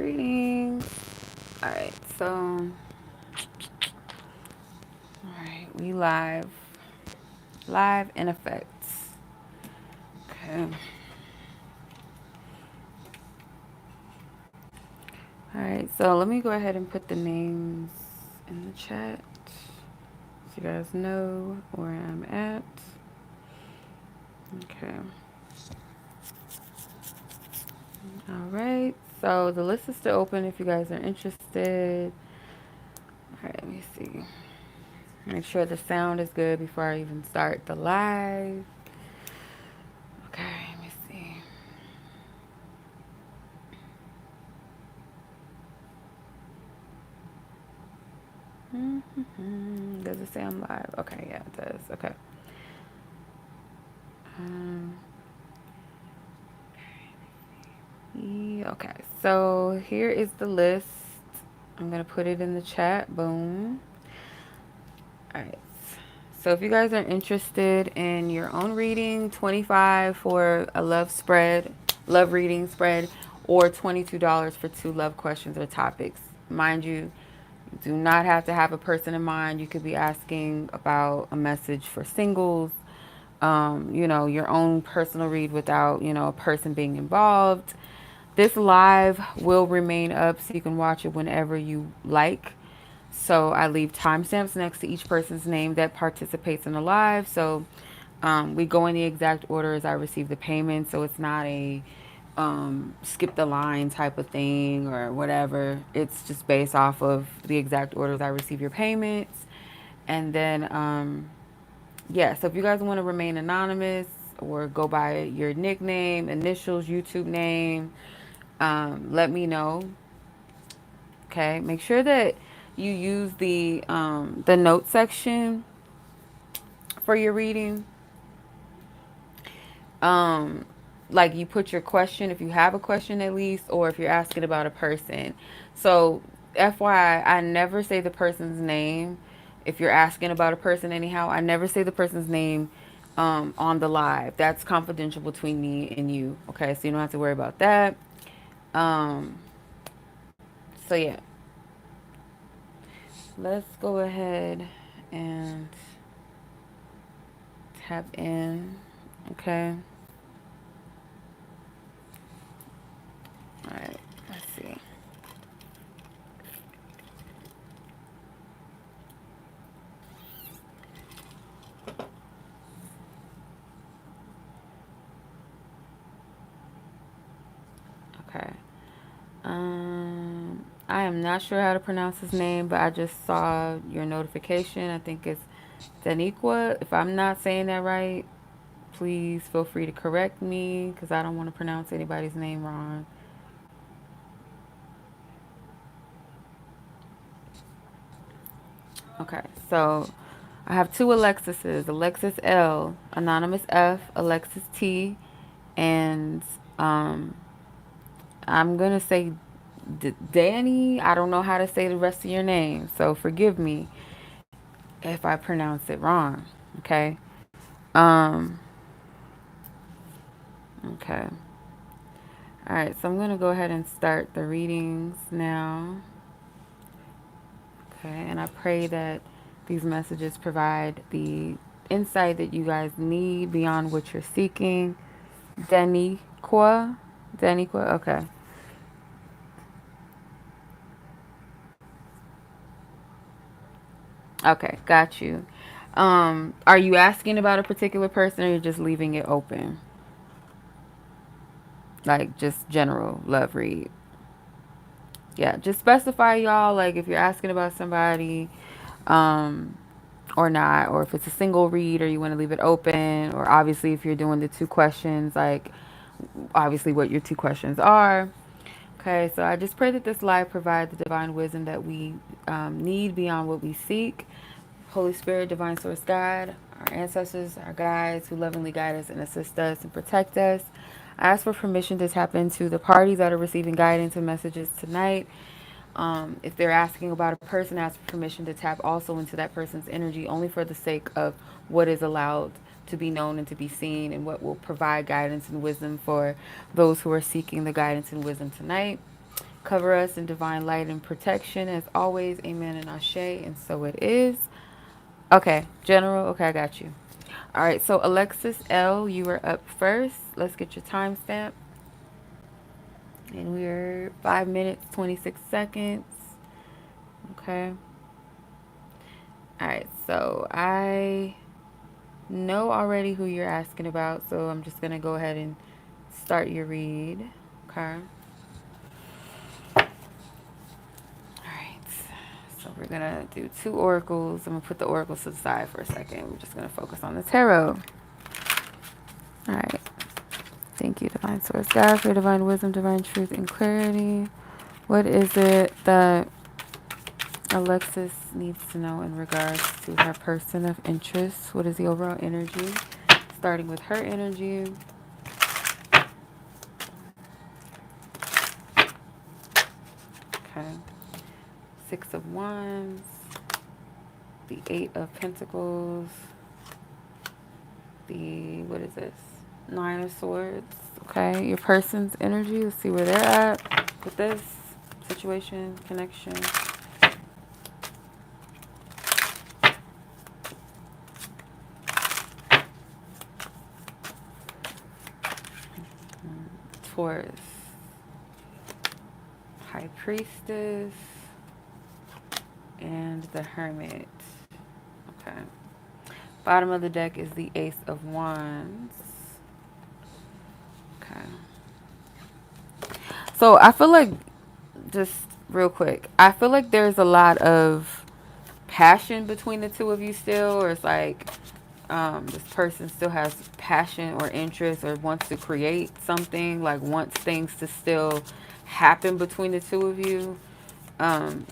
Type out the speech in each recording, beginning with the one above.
readings. Alright, so alright, we live. Live in effect. Okay. Alright, so let me go ahead and put the names in the chat so you guys know where I'm at. Okay. Alright, so the list is still open if you guys are interested. Alright, let me see. Make sure the sound is good before I even start the live. Okay, let me see. Does it say I'm live? Okay, yeah, it does. Okay. Yeah, okay, so here is the list. I'm gonna put it in the chat. Boom. All right. So if you guys are interested in your own reading, 25 for a love reading spread, or $22 for 2 love questions or topics. Mind you, you do not have to have a person in mind. You could be asking about a message for singles, you know, your own personal read without, you know, a person being involved. This live will remain up so you can watch it whenever you like. So I leave timestamps next to each person's name that participates in the live. So we go in the exact order as I receive the payment. So it's not a skip the line type of thing or whatever. It's just based off of the exact orders I receive your payments. And then, yeah, so if you guys want to remain anonymous or go by your nickname, initials, YouTube name, let me know. Okay, make sure that you use the note section for your reading. Like you put your question if you have a question at least, or if you're asking about a person. So FYI, I never say the person's name. If you're asking about a person anyhow, I never say the person's name on the live. That's confidential between me and you. Okay, so you don't have to worry about that. Um, so yeah, let's go ahead and tap in. Okay. All right. Let's see. Okay. I am not sure how to pronounce his name, but I just saw your notification. I think it's Daniqua. If I'm not saying that right, please feel free to correct me because I don't want to pronounce anybody's name wrong. Okay, so I have 2 Alexises, Alexis L, Anonymous F, Alexis T, and um, I'm going to say Danny. I don't know how to say the rest of your name, so forgive me if I pronounce it wrong. Okay. Um, okay. All right, so I'm going to go ahead and start the readings now. Okay, and I pray that these messages provide the insight that you guys need beyond what you're seeking. Daniqua. Daniqua, okay. Okay, got you. Are you asking about a particular person or you're just leaving it open? Like just general love read. Yeah, just specify y'all, like if you're asking about somebody, um, or not, or if it's a single read or you want to leave it open, or obviously if you're doing the 2 questions, like obviously what your 2 questions are. Okay, so I just pray that this life provides the divine wisdom that we need beyond what we seek. Holy Spirit, divine source God, our ancestors, our guides who lovingly guide us and assist us and protect us. I ask for permission to tap into the parties that are receiving guidance and messages tonight. If they're asking about a person, ask for permission to tap also into that person's energy only for the sake of what is allowed to be known and to be seen and what will provide guidance and wisdom for those who are seeking the guidance and wisdom tonight. Cover us in divine light and protection as always. Amen and ashe. And so it is. Okay, General. Okay, I got you. All right, so Alexis L, you are up first. Let's get your timestamp. And we're 5 minutes, 26 seconds. Okay. All right, so I know already who you're asking about, so I'm just going to go ahead and start your read. Okay. Alright, so we're gonna do 2 oracles. I'm gonna put the oracles to the side for a second. We're just gonna focus on the tarot. Alright, thank you, Divine Source God, for divine wisdom, divine truth, and clarity. What is it that Alexis needs to know in regards to her person of interest? What is the overall energy? Starting with her energy. Okay. 6 of Wands. The 8 of Pentacles. What is this? 9 of Swords. Okay, your person's energy. Let's see where they're at with this situation, connection. Taurus. High Priestess. And the Hermit. Okay. Bottom of the deck is the Ace of Wands. Okay. So I feel like, just real quick, I feel like there's a lot of passion between the two of you still, or it's like this person still has passion or interest or wants to create something, like wants things to still happen between the two of you.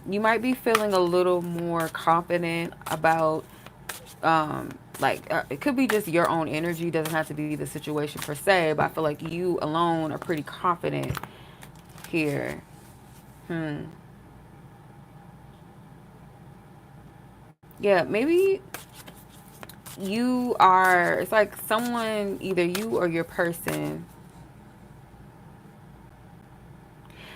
You might be feeling a little more confident about it could be just your own energy, doesn't have to be the situation per se, but I feel like you alone are pretty confident here. Yeah, maybe you are, it's like someone, either you or your person,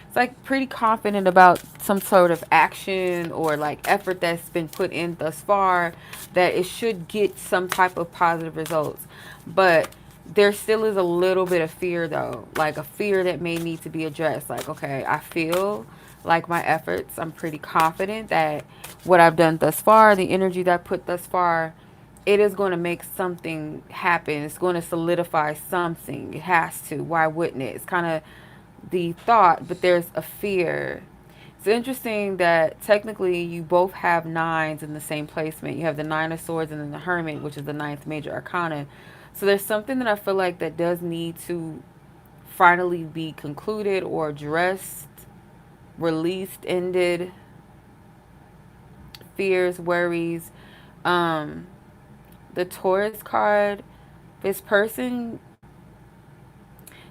it's like pretty confident about some sort of action or like effort that's been put in thus far, that it should get some type of positive results. But there still is a little bit of fear though, like a fear that may need to be addressed. Like, okay, I feel like my efforts, I'm pretty confident that what I've done thus far, the energy that I put thus far, it is going to make something happen. It's going to solidify something. It has to. Why wouldn't it? It's kind of the thought, but there's a fear. It's interesting that technically you both have 9s in the same placement. You have the 9 of Swords and then the Hermit, which is the 9th major arcana. So there's something that I feel like that does need to finally be concluded or addressed, released, ended. Fears, worries. The Taurus card, this person,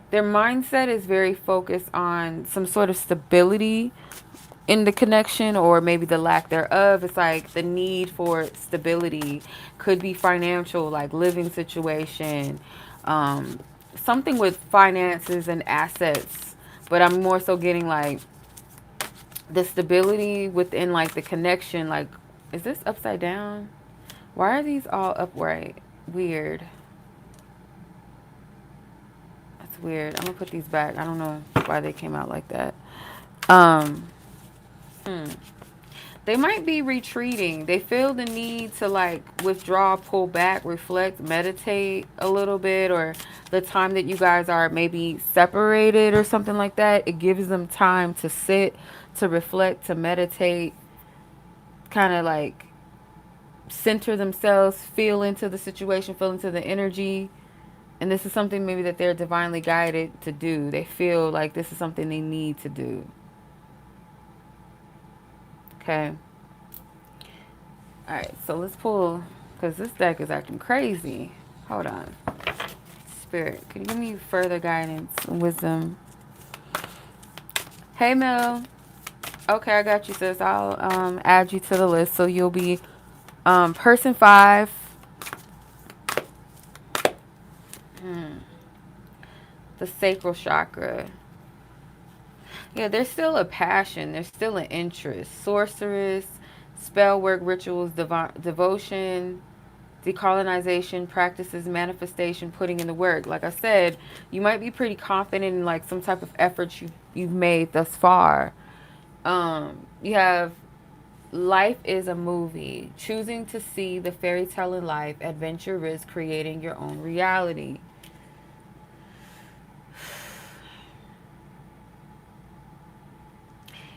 their mindset is very focused on some sort of stability in the connection, or maybe the lack thereof. It's like the need for stability could be financial, like living situation, something with finances and assets. But I'm more so getting like the stability within like the connection. Like, is this upside down? Why are these all upright? Weird. That's weird. I'm gonna put these back. I don't know why they came out like that. They might be retreating. They feel the need to like withdraw, pull back, reflect, meditate a little bit, or the time that you guys are maybe separated or something like that. It gives them time to sit, to reflect, to meditate, kind of like center themselves, feel into the situation, feel into the energy. And this is something maybe that they're divinely guided to do. They feel like this is something they need to do. Okay. All right, so let's pull, because this deck is acting crazy. Hold on. Spirit, can you give me further guidance and wisdom? Hey, Mel. Okay, I got you, sis. I'll add you to the list. So you'll be person 5. The sacral chakra. Yeah, there's still a passion. There's still an interest. Sorceress, spell work, rituals, devotion, decolonization, practices, manifestation, putting in the work. Like I said, you might be pretty confident in like some type of efforts you've made thus far. You have life is a movie. Choosing to see the fairy tale in life, adventure risk, creating your own reality.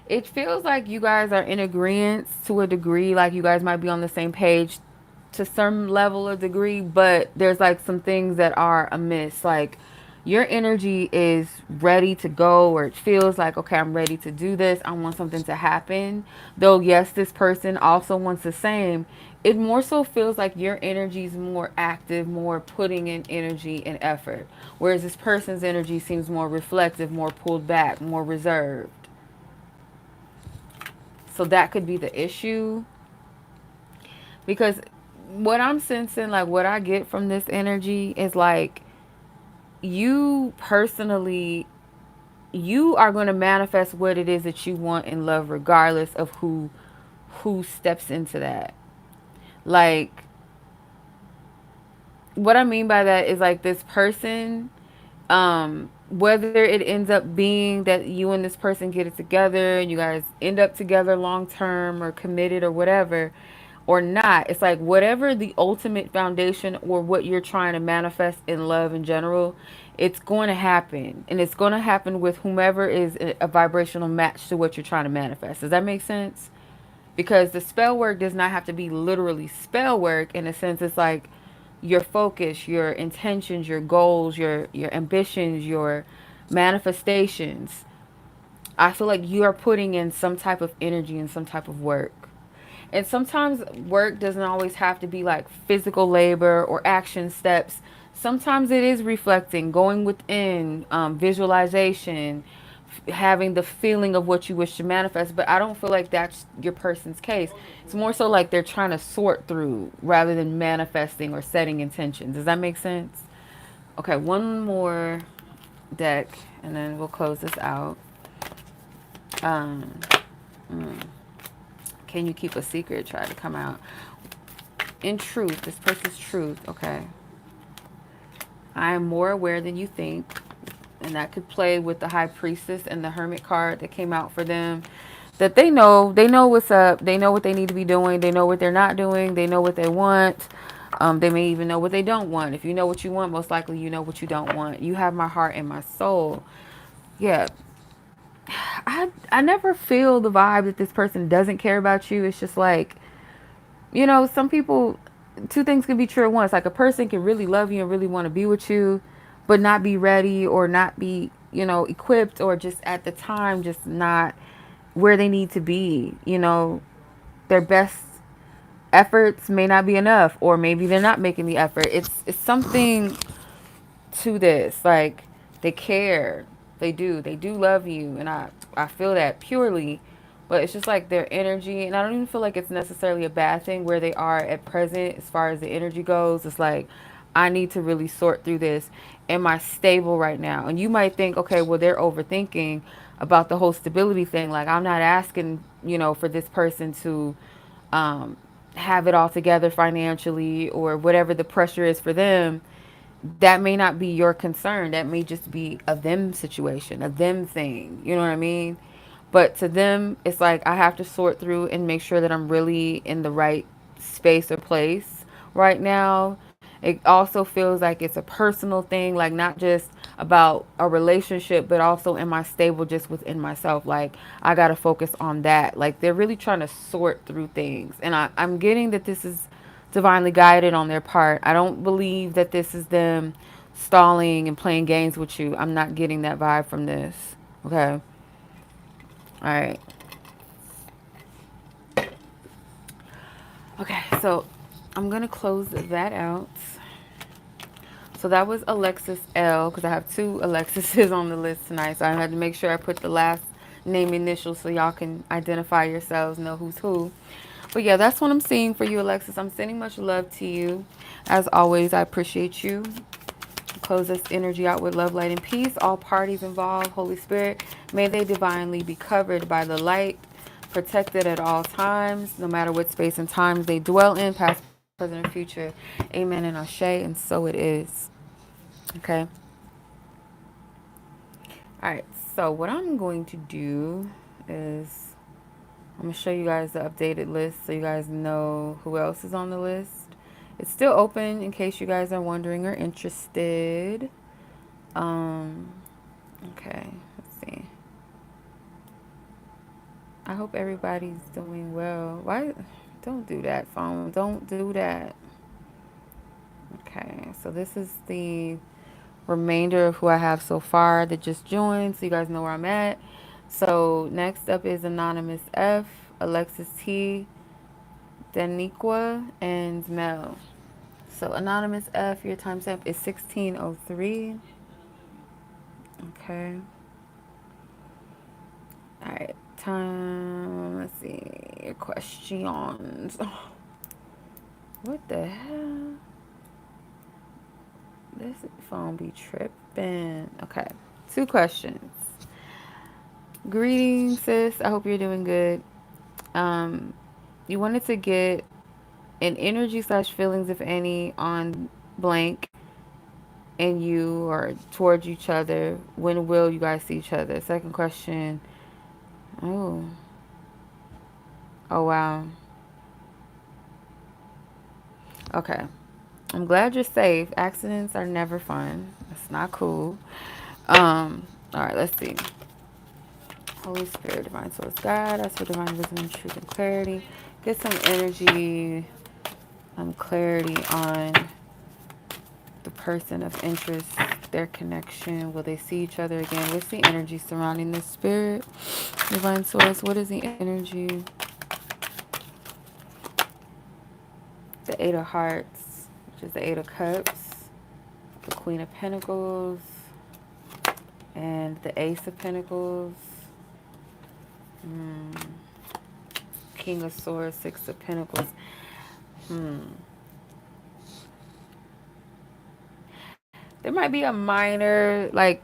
It feels like you guys are in agreement to a degree, like you guys might be on the same page to some level of degree, but there's like some things that are amiss. Like your energy is ready to go, or it feels like, okay, I'm ready to do this. I want something to happen. Though, yes, this person also wants the same. It more so feels like your energy is more active, more putting in energy and effort. Whereas this person's energy seems more reflective, more pulled back, more reserved. So that could be the issue. Because what I'm sensing, like what I get from this energy is like you personally, you are going to manifest what it is that you want in love regardless of who steps into that. Like what I mean by that is like this person, whether it ends up being that you and this person get it together and you guys end up together long term or committed or whatever, or not, it's like whatever the ultimate foundation or what you're trying to manifest in love in general, it's going to happen, and it's going to happen with whomever is a vibrational match to what you're trying to manifest. Does that make sense? Because the spell work does not have to be literally spell work. In a sense, it's like your focus, your intentions, your goals, your ambitions, your manifestations. I feel like you are putting in some type of energy and some type of work. And sometimes work doesn't always have to be like physical labor or action steps. Sometimes it is reflecting, going within, visualization, having the feeling of what you wish to manifest. But I don't feel like that's your person's case. It's more so like they're trying to sort through rather than manifesting or setting intentions. Does that make sense? Okay, one more deck and then we'll close this out. Um, mm, can you keep a secret? Try to come out. In truth, this person's truth, okay. I am more aware than you think. And that could play with the High Priestess and the Hermit card that came out for them. That they know what's up. They know what they need to be doing. They know what they're not doing. They know what they want. They may even know what they don't want. If you know what you want, most likely you know what you don't want. You have my heart and my soul. Yeah. I never feel the vibe that this person doesn't care about you. It's just like, some people, two things can be true at once. Like a person can really love you and really want to be with you, but not be ready or not be, equipped, or just at the time, just not where they need to be. Their best efforts may not be enough, or maybe they're not making the effort. It's something to this. Like they care. They do love you, and I feel that purely. But it's just like their energy, and I don't even feel like it's necessarily a bad thing where they are at present as far as the energy goes. It's like I need to really sort through this. Am I stable right now? And you might think, okay, well, they're overthinking about the whole stability thing. Like I'm not asking, for this person to have it all together financially or whatever the pressure is for them. That may not be your concern. That may just be a them situation, a them thing. You know what I mean? But to them, it's like I have to sort through and make sure that I'm really in the right space or place right now. It also feels like it's a personal thing, like not just about a relationship, but also am I stable just within myself? Like I got to focus on that. Like they're really trying to sort through things. And I'm getting that this is divinely guided on their part. I don't believe that this is them stalling and playing games with you. I'm not getting that vibe from this. Okay. All right. Okay, so I'm going to close that out. So that was Alexis L, because I have two Alexises on the list tonight. So I had to make sure I put the last name initial so y'all can identify yourselves, know who's who. But yeah, that's what I'm seeing for you, Alexis. I'm sending much love to you. As always, I appreciate you. Close this energy out with love, light, and peace. All parties involved, Holy Spirit, may they divinely be covered by the light, protected at all times, no matter what space and times they dwell in, past, present, and future. Amen and Ashe, and so it is. Okay. All right. So what I'm going to do is I'm going to show you guys the updated list so you guys know who else is on the list. It's still open in case you guys are wondering or interested. Um, okay, let's see. I hope everybody's doing well. Why? Don't do that, phone. Don't do that. Okay, so this is the remainder of who I have so far that just joined, so you guys know where I'm at. So next up is Anonymous F, Alexis T, Daniqua, and Mel. So Anonymous F, your timestamp is 16:03. Okay. All right. Time. Let's see. Your questions. What the hell? This phone be tripping. Okay. 2 questions. Greetings, sis. I hope you're doing good. You wanted to get an energy slash feelings, if any, on blank and you or towards each other. When will you guys see each other? Second question. Oh. Oh, wow. Okay. I'm glad you're safe. Accidents are never fun. It's not cool. All right, let's see. Holy Spirit, Divine Source God, ask for divine wisdom, truth, and clarity. Get some energy, clarity on the person of interest, their connection. Will they see each other again? What's the energy surrounding this spirit? Divine Source, what is the energy? The Eight of Hearts, which is the Eight of Cups, the Queen of Pentacles, and the Ace of Pentacles, King of Swords, Six of Pentacles. There might be a minor, like,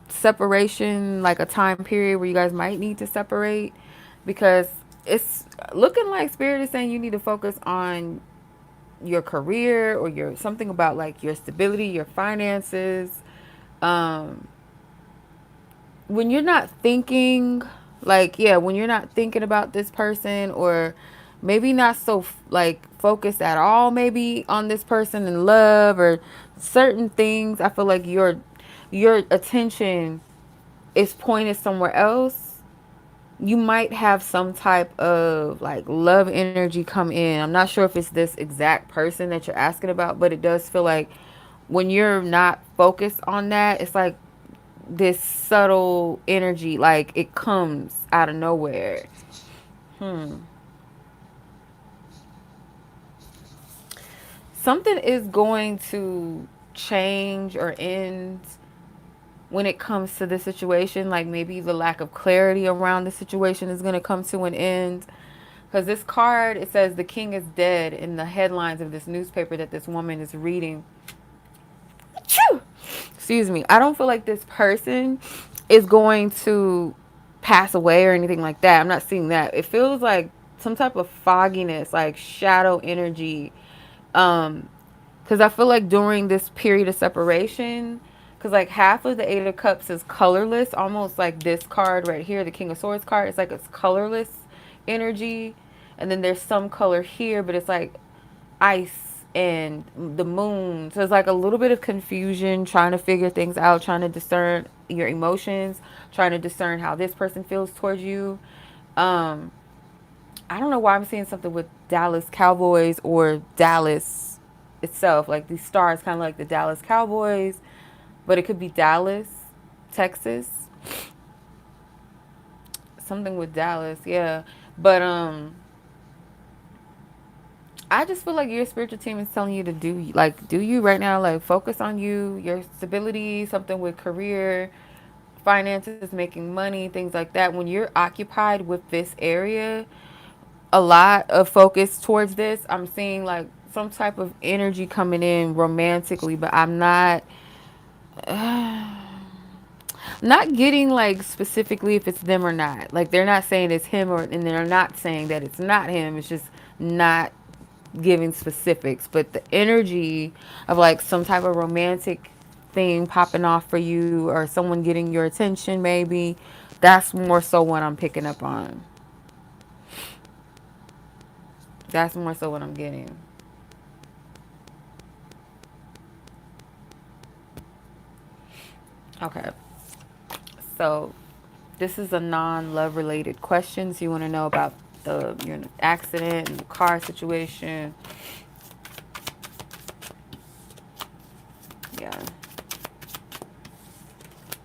separation, like a time period where you guys might need to separate, because it's looking like Spirit is saying you need to focus on your career or your something about like your stability, your finances. When you're not thinking, like, yeah, when you're not thinking about this person, or maybe not so like focused at all maybe on this person in love or certain things, I feel like your attention is pointed somewhere else. You might have some type of like love energy come in. I'm not sure if it's this exact person that you're asking about, but it does feel like when you're not focused on that, it's like this subtle energy, like it comes out of nowhere. Something is going to change or end when it comes to this situation. Like maybe the lack of clarity around the situation is going to come to an end. Because this card, it says the king is dead in the headlines of this newspaper that this woman is reading. Excuse me. I don't feel like this person is going to pass away or anything like that. I'm not seeing that. It feels like some type of fogginess, like shadow energy. Because I feel like during this period of separation, because like half of the Eight of Cups is colorless, almost like this card right here, the King of Swords card. It's like it's colorless energy. And then there's some color here, but it's like ice and the moon. So it's like a little bit of confusion, trying to figure things out, trying to discern your emotions, trying to discern how this person feels towards you. I don't know why I'm seeing something with Dallas Cowboys or Dallas itself. Like these stars, kind of like the Dallas Cowboys, but it could be Dallas, Texas. Something with Dallas, yeah. But I just feel like your spiritual team is telling you to do you right now, like focus on you, your stability, something with career, finances, making money, things like that. When you're occupied with this area, a lot of focus towards this. I'm seeing like some type of energy coming in romantically, but I'm not Not getting like specifically if it's them or not. Like they're not saying it's him or and they're not saying that it's not him. It's just not giving specifics. But the energy of like some type of romantic thing popping off for you or someone getting your attention maybe, that's more so what I'm picking up on. That's more so what I'm getting. Okay. So this is a non-love related questions. You want to know about the your accident and the car situation. Yeah.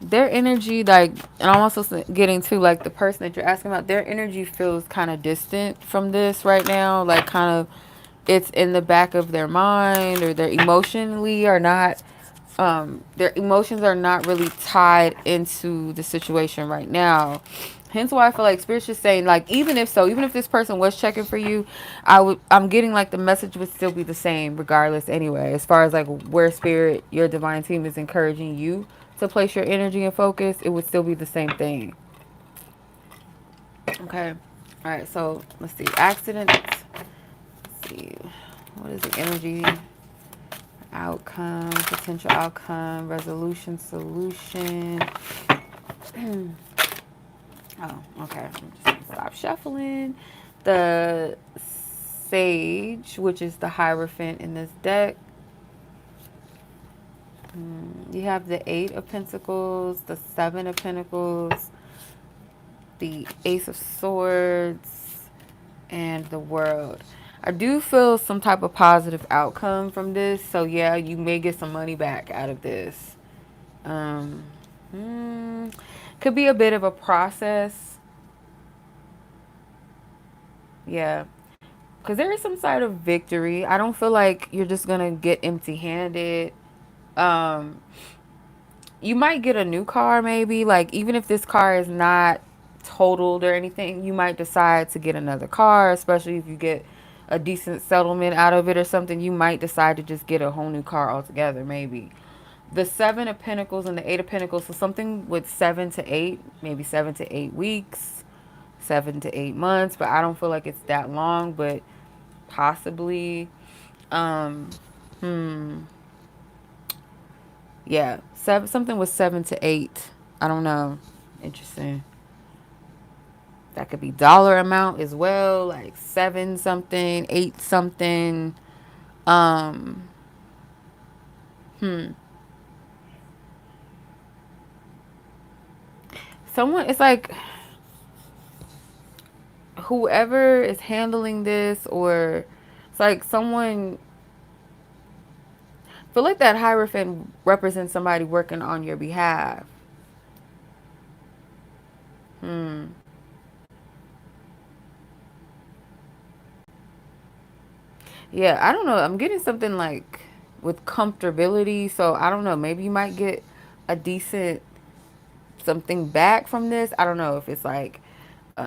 Their energy, like, and I'm also getting to like the person that you're asking about, their energy feels kind of distant from this right now. Like, kind of, it's in the back of their mind, or their emotionally are not, their emotions are not really tied into the situation right now. Hence why I feel like Spirit's just saying, like, even if so, even if this person was checking for you, I'm getting like the message would still be the same regardless anyway. As far as like where Spirit, your divine team is encouraging you to place your energy and focus, it would still be the same thing. Okay. All right. So let's see. Accidents. Let's see. What is the energy? Outcome, potential outcome, resolution, solution. Oh, okay. I'm just gonna stop shuffling. The Sage, which is the Hierophant in this deck. You have the Eight of Pentacles, the Seven of Pentacles, the Ace of Swords, and the World. I do feel some type of positive outcome from this. So yeah, you may get some money back out of this. Um, could be a bit of a process. Yeah. Because there is some side of victory. I don't feel like you're just going to get empty handed. Um, you might get a new car maybe. Like, even if this car is not totaled or anything, you might decide to get another car, especially if you get a decent settlement out of it or something. You might decide to just get a whole new car altogether, maybe. The Seven of Pentacles and the Eight of Pentacles, so something with 7 to 8, maybe 7 to 8 weeks, 7 to 8 months, but I don't feel like it's that long, but possibly. Um, hmm. Yeah, something with 7 to 8. I don't know. Interesting. That could be dollar amount as well, like 7 something, 8 something. Um, hmm. Someone, it's like whoever is handling this, or it's like someone, feel like that Hierophant represents somebody working on your behalf. Hmm. Yeah, I don't know. I'm getting something like with comfortability. So I don't know. Maybe you might get a decent something back from this. I don't know if it's like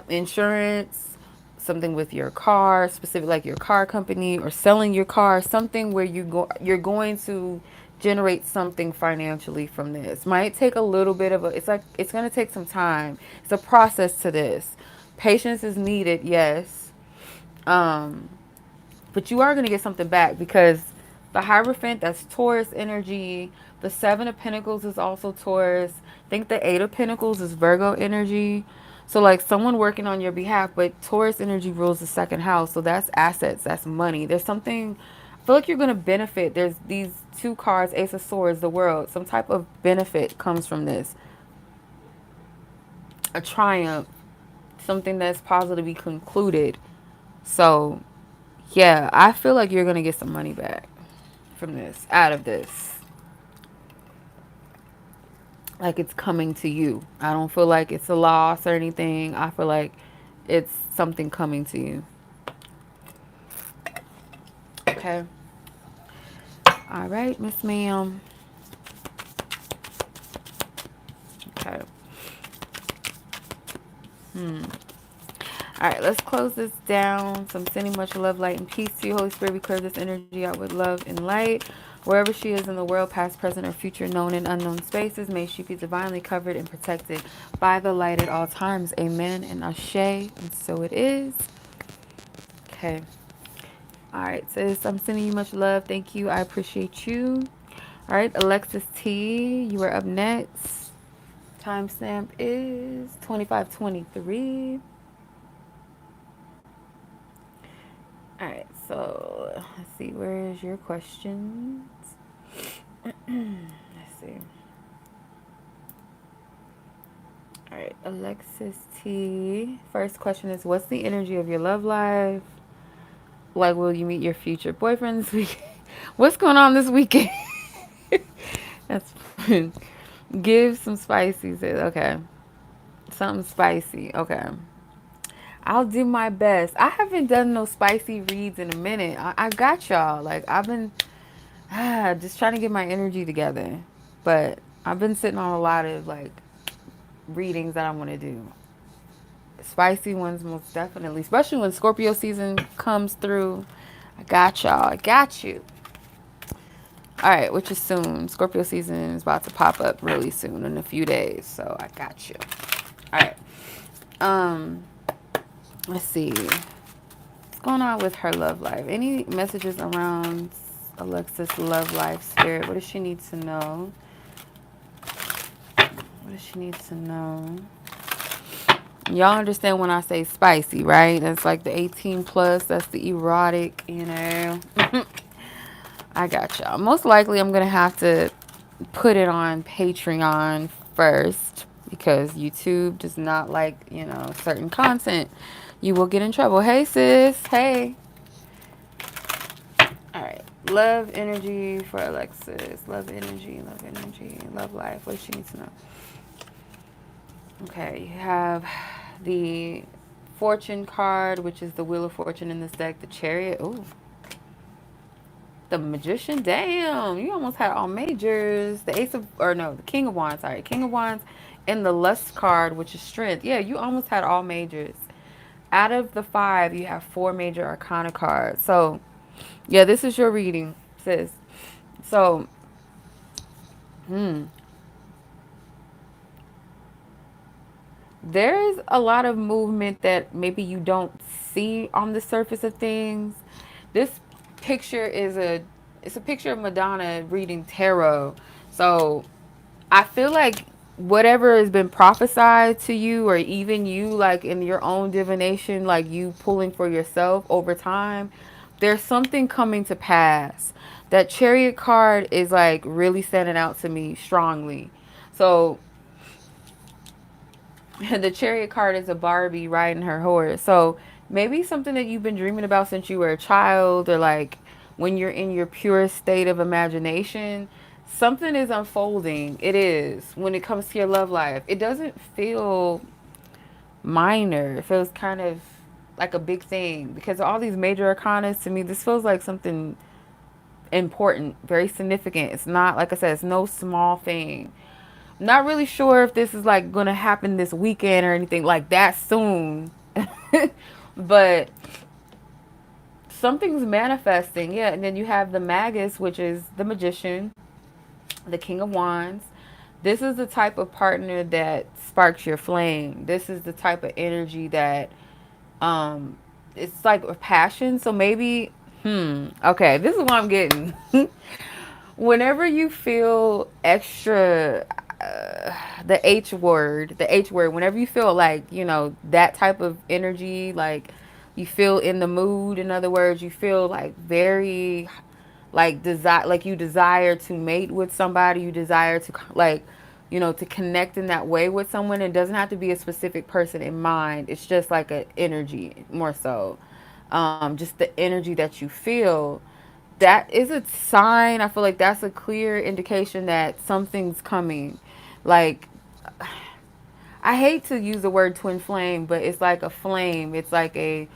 insurance, something with your car, specific like your car company, or selling your car, something where you're going to generate something financially from this. Might take a little bit of a, it's like it's going to take some time. It's a process to this. Patience is needed, yes. Um but you are going to get something back because the Hierophant, that's Taurus energy. The Seven of Pentacles is also Taurus. I think the Eight of Pentacles is Virgo energy. So like someone working on your behalf, but Taurus energy rules the second house. So that's assets, that's money. There's something, I feel like you're going to benefit. There's these two cards, Ace of Swords, the World. Some type of benefit comes from this. A triumph, something that's positively concluded. So yeah, I feel like you're going to get some money back from this, out of this. Like it's coming to you. I don't feel like it's a loss or anything. I feel like it's something coming to you. Okay. All right, Miss Ma'am. Okay. All right, let's close this down. So I'm sending much love, light, and peace to you. Holy Spirit, we clear this energy out with love and light. Wherever she is in the world, past, present, or future, known and unknown spaces, may she be divinely covered and protected by the light at all times. Amen and ashe. And so it is. Okay. All right, sis. I'm sending you much love. Thank you. I appreciate you. All right, Alexis T, you are up next. Timestamp is 25:23. All right, so let's see. Where is your questions? Let's see. All right, Alexis T. First question is, what's the energy of your love life? Like, will you meet your future boyfriend this week? What's going on this weekend? That's fun. Give some spicy. Okay. Something spicy. Okay. I'll do my best. I haven't done no spicy reads in a minute. I got y'all. Like, I've been just trying to get my energy together. But I've been sitting on a lot of, like, readings that I want to do. Spicy ones, most definitely. Especially when Scorpio season comes through. I got y'all. I got you. All right, which is soon. Scorpio season is about to pop up really soon in a few days. So I got you. All right. Let's see. What's going on with her love life? Any messages around Alexis' love life, spirit? What does she need to know? What does she need to know? Y'all understand when I say spicy, right? That's like the 18 plus. That's the erotic, you know. I got y'all. Most likely I'm going to have to put it on Patreon first because YouTube does not like, you know, certain content. You will get in trouble. Hey, sis. Hey. All right. Love energy for Alexis. Love energy, love life. What does she need to know? Okay. You have the Fortune card, which is the Wheel of Fortune in this deck. The Chariot. Ooh. The Magician. Damn. You almost had all majors. The Ace of, or no, the King of Wands. Sorry. King of Wands. And the Lust card, which is Strength. Yeah, you almost had all majors. Out of the 5, you have 4 major arcana cards. So, yeah, this is your reading, sis. So, there's a lot of movement that maybe you don't see on the surface of things. This picture is it's a picture of Madonna reading tarot. So, I feel like whatever has been prophesied to you, or even you, like in your own divination, like you pulling for yourself over time, there's something coming to pass. That Chariot card is like really standing out to me strongly. So the Chariot card is a Barbie riding her horse. So maybe something that you've been dreaming about since you were a child, or like when you're in your purest state of imagination, something is unfolding. It is when it comes to your love life. It doesn't feel minor. It feels kind of like a big thing because all these major arcanas, to me, this feels like something important, very significant. It's not, like I said, it's no small thing. Not really sure if this is like going to happen this weekend or anything like that soon. But something's manifesting. Yeah. And then you have the Magus, which is the Magician, the King of Wands. This is the type of partner that sparks your flame. This is the type of energy that it's like a passion. So maybe okay, this is what I'm getting. Whenever you feel extra the H word, whenever you feel like, you know, that type of energy, like you feel in the mood, in other words, you feel like very like desire, like you desire to mate with somebody, you desire to, like, you know, to connect in that way with someone. It doesn't have to be a specific person in mind. It's just like an energy more so. Just the energy that you feel, that is a sign. I feel like that's a clear indication that something's coming. Like, I hate to use the word twin flame, but it's like a flame. It's like a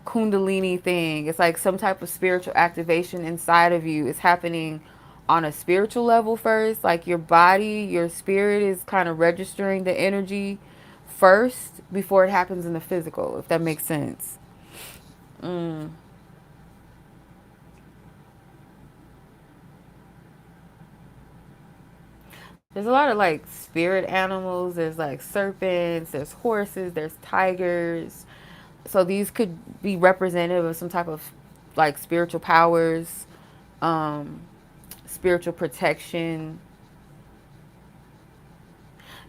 kundalini thing. It's like some type of spiritual activation inside of you. It's happening on a spiritual level first. Like your body, your spirit is kind of registering the energy first before it happens in the physical, if that makes sense. There's a lot of like spirit animals. There's like serpents, there's horses, there's tigers. So these could be representative of some type of like spiritual powers, um, spiritual protection.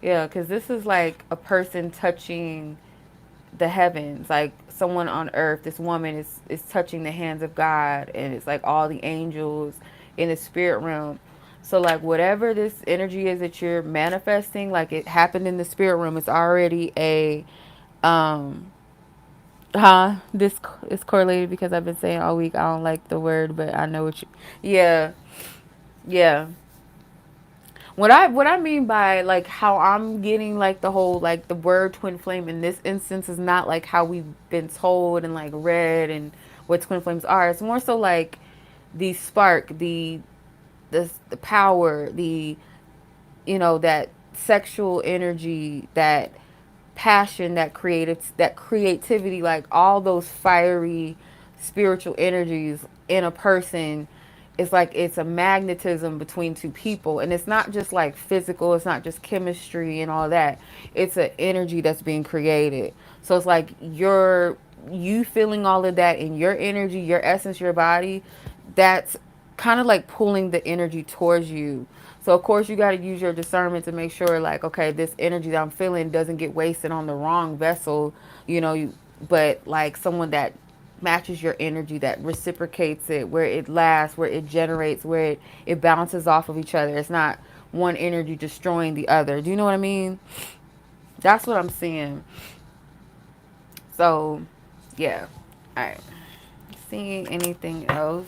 Yeah, because this is like a person touching the heavens, like someone on earth. This woman is touching the hands of God, and it's like all the angels in the spirit realm. So like whatever this energy is that you're manifesting, like it happened in the spirit room, it's already a um this is correlated because I've been saying all week I don't like the word, but I know what you. Yeah, yeah. What I mean by like how I'm getting like the whole like the word twin flame in this instance is not like how we've been told and like read and what twin flames are. It's more so like the spark, the power, the that sexual energy, that passion, that creativity, like all those fiery spiritual energies in a person. It's like it's a magnetism between two people, and it's not just like physical, it's not just chemistry and all that. It's an energy that's being created. So it's like you feeling all of that in your energy, your essence, your body. That's kind of like pulling the energy towards you. So of course you got to use your discernment to make sure like, okay, this energy that I'm feeling doesn't get wasted on the wrong vessel, but like someone that matches your energy, that reciprocates it, where it lasts, where it generates, where it bounces off of each other. It's not one energy destroying the other. Do you know what I mean? That's what I'm seeing. So yeah. All right. Seeing anything else?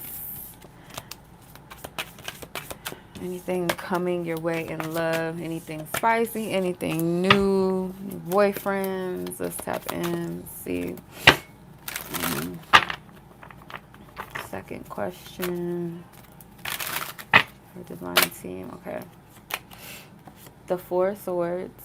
Anything coming your way in love? Anything spicy? Anything new? Boyfriends? Let's tap in. See. Um, Second question for Divine Team. Okay. The Four of Swords.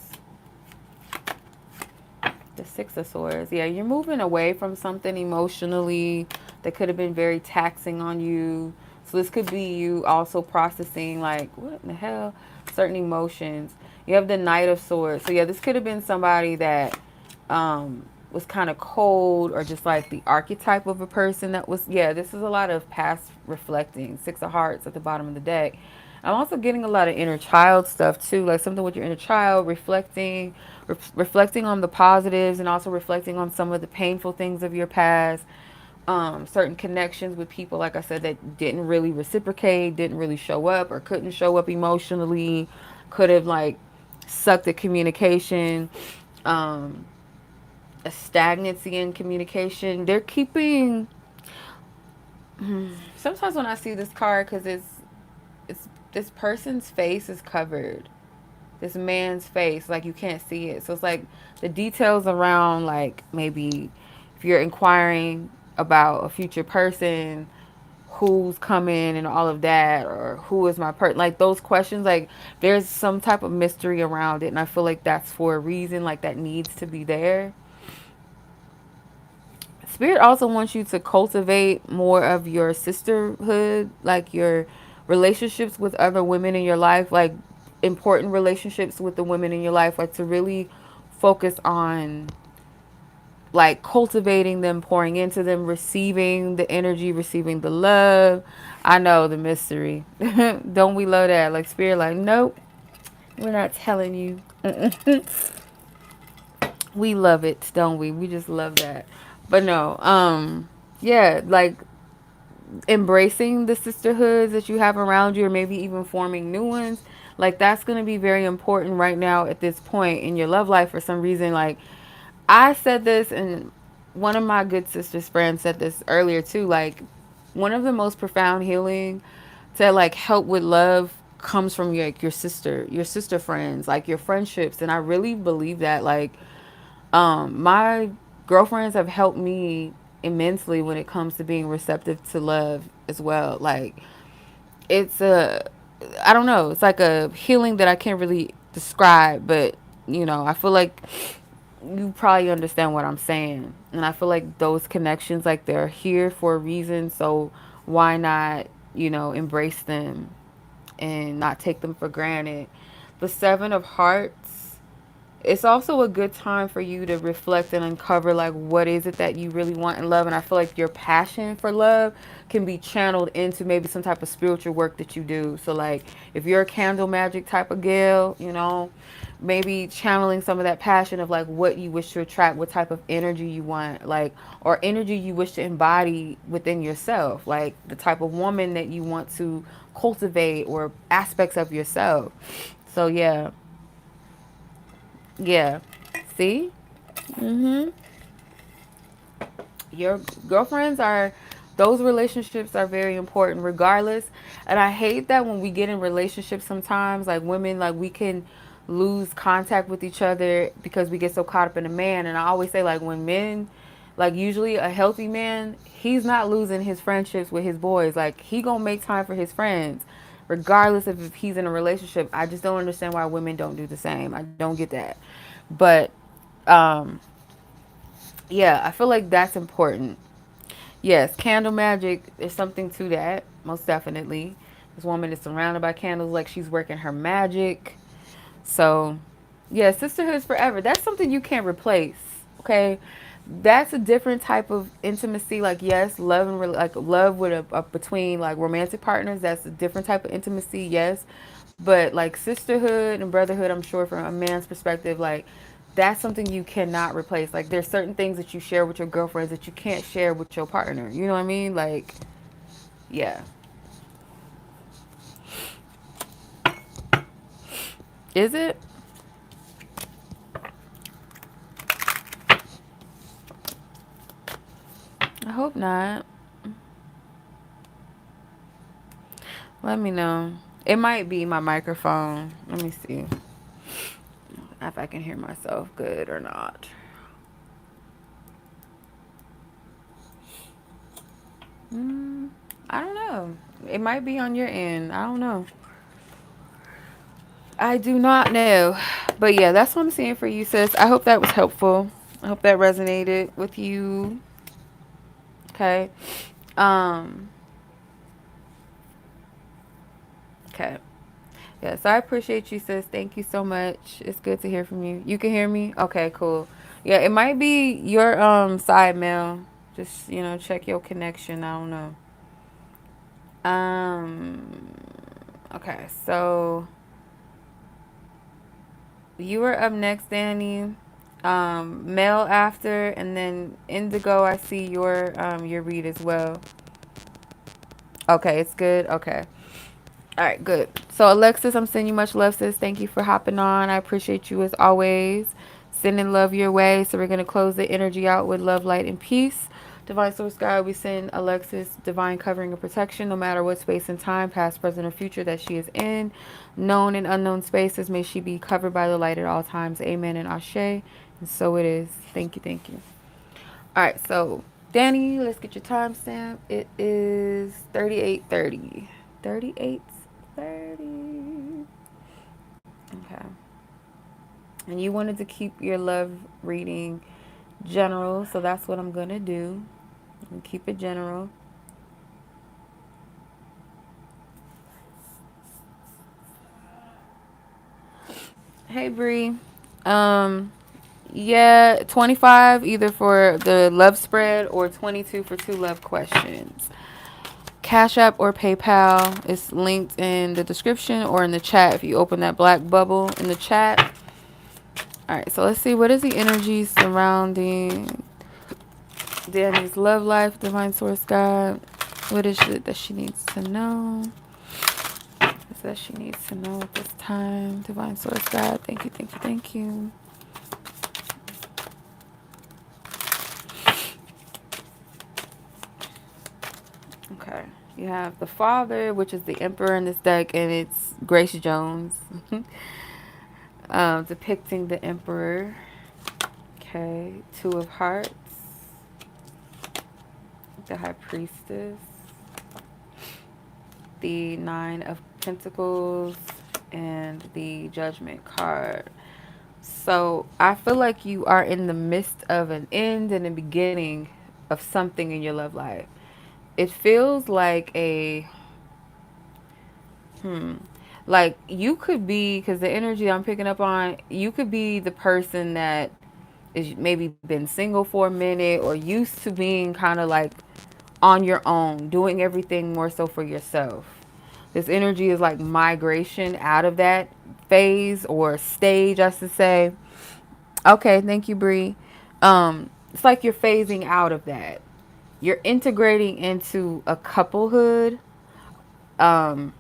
The Six of Swords. Yeah, you're moving away from something emotionally that could have been very taxing on you. So this could be you also processing like, what in the hell? Certain emotions. You have the Knight of Swords. So yeah, this could have been somebody that was kind of cold, or just like the archetype of a person that was, yeah, this is a lot of past reflecting. Six of Hearts at the bottom of the deck. I'm also getting a lot of inner child stuff too, like something with your inner child, reflecting on the positives, and also reflecting on some of the painful things of your past. Certain connections with people, like I said, that didn't really reciprocate, didn't really show up, or couldn't show up emotionally, could have like sucked at communication. Um, a stagnancy in communication. They're keeping. Sometimes when I see this card, because it's this person's face is covered. This man's face, like you can't see it. So it's like the details around, like maybe if you're inquiring about a future person, who's coming and all of that, or who is my person, like those questions, like there's some type of mystery around it, and I feel like that's for a reason, like that needs to be there. Spirit also wants you to cultivate more of your sisterhood, like your relationships with other women in your life, like important relationships with the women in your life, like to really focus on like cultivating them, pouring into them, receiving the energy, receiving the love. I know the mystery. Don't we love that? Like Spirit, like, nope, we're not telling you. We love it, don't we? We just love that. But no, yeah, like embracing the sisterhoods that you have around you, or maybe even forming new ones. Like that's going to be very important right now at this point in your love life for some reason. Like I said this, and one of my good sister's friends said this earlier too. Like one of the most profound healing to like help with love comes from your sister friends, like your friendships. And I really believe that, like, my girlfriends have helped me immensely when it comes to being receptive to love as well. Like it's a, I don't know, it's like a healing that I can't really describe, but I feel like you probably understand what I'm saying. And I feel like those connections, like they're here for a reason. So why not, embrace them and not take them for granted. The Seven of Hearts, it's also a good time for you to reflect and uncover like what is it that you really want in love. And I feel like your passion for love can be channeled into maybe some type of spiritual work that you do. So like if you're a candle magic type of gal, you know, maybe channeling some of that passion of like what you wish to attract, what type of energy you want, like, or energy you wish to embody within yourself, like the type of woman that you want to cultivate or aspects of yourself. So yeah. Yeah. See? Mm-hmm. Your girlfriends are, those relationships are very important regardless. And I hate that when we get in relationships sometimes, like women, like we can lose contact with each other because we get so caught up in a man. And I always say like when men, like usually a healthy man, he's not losing his friendships with his boys. Like he gonna make time for his friends regardless of if he's in a relationship. I just don't understand why women don't do the same. I don't get that. But um yeah, I feel like that's important. Yes, candle magic is something to that, most definitely. This woman is surrounded by candles like she's working her magic. So, yeah, sisterhood is forever. That's something you can't replace. Okay, that's a different type of intimacy. Like yes, love and like love with a between like romantic partners. That's a different type of intimacy. Yes, but like sisterhood and brotherhood, I'm sure from a man's perspective, like that's something you cannot replace. Like there's certain things that you share with your girlfriends that you can't share with your partner. You know what I mean? Like, yeah. Is it? I hope not. Let me know. It might be my microphone. Let me see if I can hear myself good or not. Mm, I don't know. It might be on your end. I don't know. I do not know. But yeah, that's what I'm seeing for you, sis. I hope that was helpful. I hope that resonated with you. Okay. Um, okay. Yes, I appreciate you, sis. Thank you so much. It's good to hear from you. You can hear me? Okay, cool. Yeah, it might be your side mail. Just, you know, check your connection. I don't know. Um okay, so you were up next, Danny. Mail after, and then Indigo, I see your read as well. Okay, it's good. Okay. All right, good. So, Alexis, I'm sending you much love, sis. Thank you for hopping on. I appreciate you as always. Sending love your way. So, we're going to close the energy out with love, light, and peace. Divine Source God, we send Alexis divine covering and protection no matter what space and time, past, present, or future that she is in. Known and unknown spaces, may she be covered by the light at all times. Amen and ashe. And so it is. Thank you, thank you. All right, so Danny, let's get your timestamp. It is 38:30. 38:30. Okay. And you wanted to keep your love reading general, so that's what I'm gonna do. I'm gonna keep it general. Hey Bree. Um yeah, 25 either for the love spread or 22 for two love questions. Cash App or PayPal is linked in the description or in the chat if you open that black bubble in the chat. All right, so let's see, what is the energy surrounding Danny's love life, Divine Source God? What is it that she needs to know? What is that she needs to know at this time? Divine Source God, thank you, thank you, thank you. Okay, you have the Father, which is the Emperor in this deck, and it's Grace Jones depicting the Emperor. Okay, Two of Hearts, the High Priestess, the Nine of Pentacles, and the Judgment card. So I feel like you are in the midst of an end and a beginning of something in your love life. It feels like a Like you could be, because the energy I'm picking up on, you could be the person that is maybe been single for a minute or used to being kind of like on your own, doing everything more so for yourself. This energy is like migration out of that phase or stage, I should say. Okay, thank you, Bree. It's like you're phasing out of that. You're integrating into a couplehood. So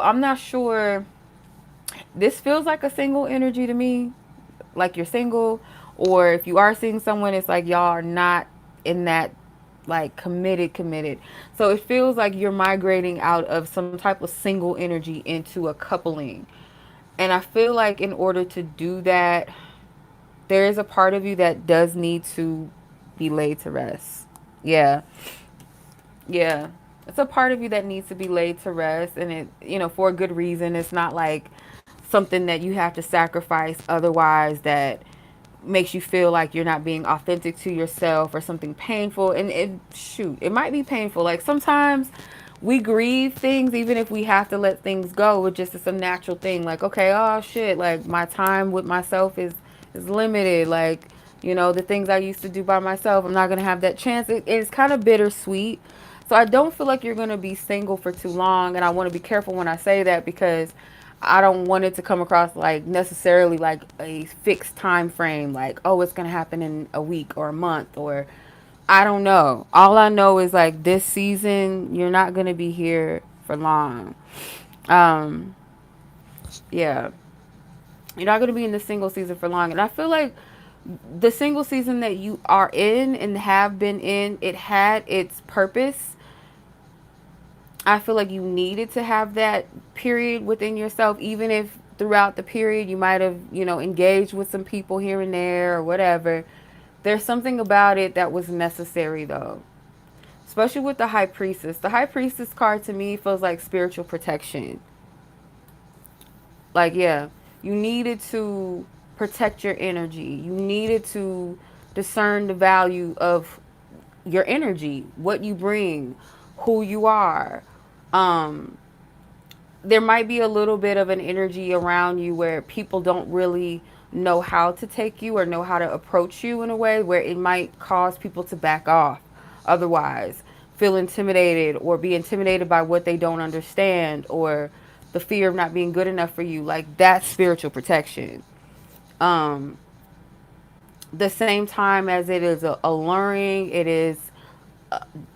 I'm not sure. This feels like a single energy to me, like you're single, or if you are seeing someone, it's like y'all are not in that like committed. So it feels like you're migrating out of some type of single energy into a coupling. And I feel like in order to do that, there is a part of you that does need to be laid to rest. Yeah. Yeah. It's a part of you that needs to be laid to rest, and it, for a good reason. It's not like something that you have to sacrifice otherwise that makes you feel like you're not being authentic to yourself or something painful. And it might be painful. Like sometimes we grieve things even if we have to let things go. It just it's a natural thing. Like, okay, oh shit, like my time with myself is limited. Like, the things I used to do by myself, I'm not gonna have that chance. It's kind of bittersweet. So I don't feel like you're gonna be single for too long, and I want to be careful when I say that because I don't want it to come across like necessarily like a fixed time frame, like, oh, it's going to happen in a week or a month, or I don't know. All I know is like this season, you're not going to be here for long. Um, yeah, you're not going to be in the single season for long. And I feel like the single season that you are in and have been in, it had its purpose. I feel like you needed to have that period within yourself, even if throughout the period you might have, engaged with some people here and there or whatever. There's something about it that was necessary though. Especially with the high priestess. The high priestess card to me feels like spiritual protection. Like, yeah, you needed to protect your energy. You needed to discern the value of your energy, what you bring, who you are. Um, there might be a little bit of an energy around you where people don't really know how to take you or know how to approach you in a way where it might cause people to back off otherwise, feel intimidated or be intimidated by what they don't understand or the fear of not being good enough for you. Like that's spiritual protection. um the same time as it is alluring, it is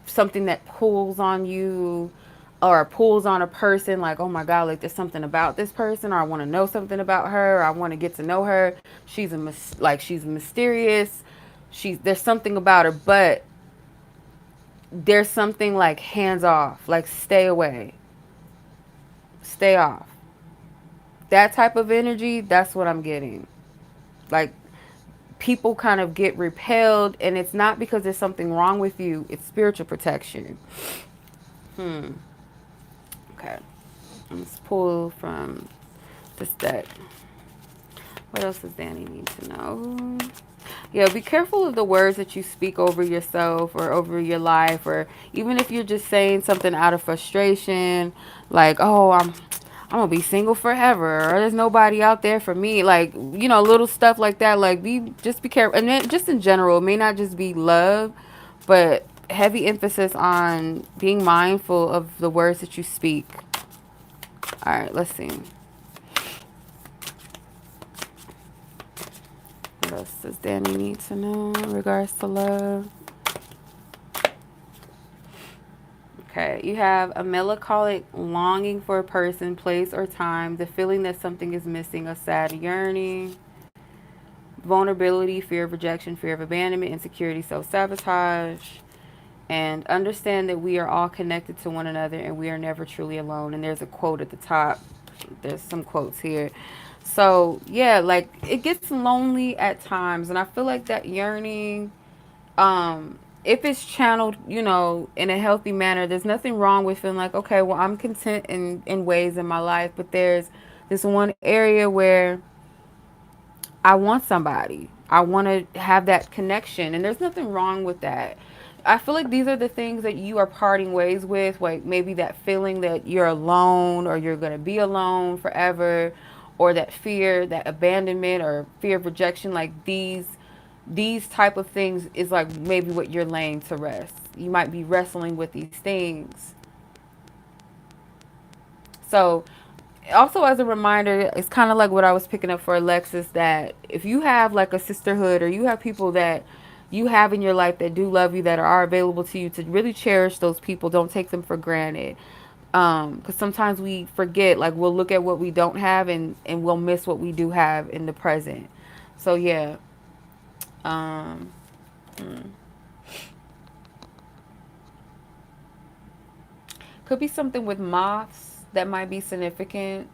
something that pulls on you or pulls on a person, like, oh my god, like there's something about this person, or I want to know something about her, or I want to get to know her. She's mysterious, there's something about her, but there's something like hands off, like stay away, stay off. That type of energy, that's what I'm getting. Like people kind of get repelled, and it's not because there's something wrong with you, it's spiritual protection. Okay, let's pull from this deck. What else does Danny need to know? Yeah, be careful of the words that you speak over yourself or over your life, or even if you're just saying something out of frustration, like, oh, I'm gonna be single forever, or there's nobody out there for me, like, little stuff like that. Like, just be careful. And then just in general, it may not just be love, but heavy emphasis on being mindful of the words that you speak. All right, let's see. What else does Danny need to know in regards to love? Okay, you have a melancholic longing for a person, place, or time, the feeling that something is missing, a sad yearning, vulnerability, fear of rejection, fear of abandonment, insecurity, self-sabotage, and understand that we are all connected to one another and we are never truly alone. And there's a quote at the top. There's some quotes here. So, yeah, like it gets lonely at times, and I feel like that yearning, if it's channeled, in a healthy manner, there's nothing wrong with feeling like, okay, well, I'm content in ways in my life, but there's this one area where I want somebody. I want to have that connection, and there's nothing wrong with that. I feel like these are the things that you are parting ways with, like maybe that feeling that you're alone or you're going to be alone forever, or that fear, that abandonment or fear of rejection. Like these type of things is like maybe what you're laying to rest. You might be wrestling with these things. So also as a reminder, it's kind of like what I was picking up for Alexis, that if you have like a sisterhood or you have people that you have in your life that do love you, that are available to you, to really cherish those people. Don't take them for granted. Because sometimes we forget, like we'll look at what we don't have, and we'll miss what we do have in the present. So yeah. Um, hmm. Could be something with moths that might be significant.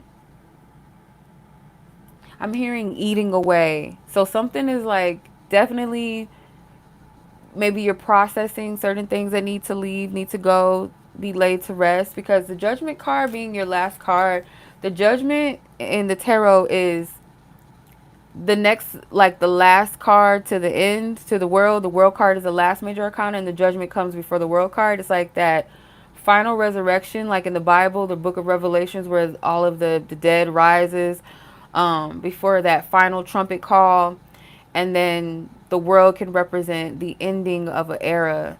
I'm hearing eating away. So something is like definitely, maybe you're processing certain things that need to leave, need to go, be laid to rest, because the judgment card being your last card, the judgment in the tarot is the next, like the last card to the end, to the world. The world card is the last major arcana, and the judgment comes before the world card. It's like that final resurrection, like in the Bible, the book of Revelations, where all of the dead rises, before that final trumpet call. And then the world can represent the ending of an era,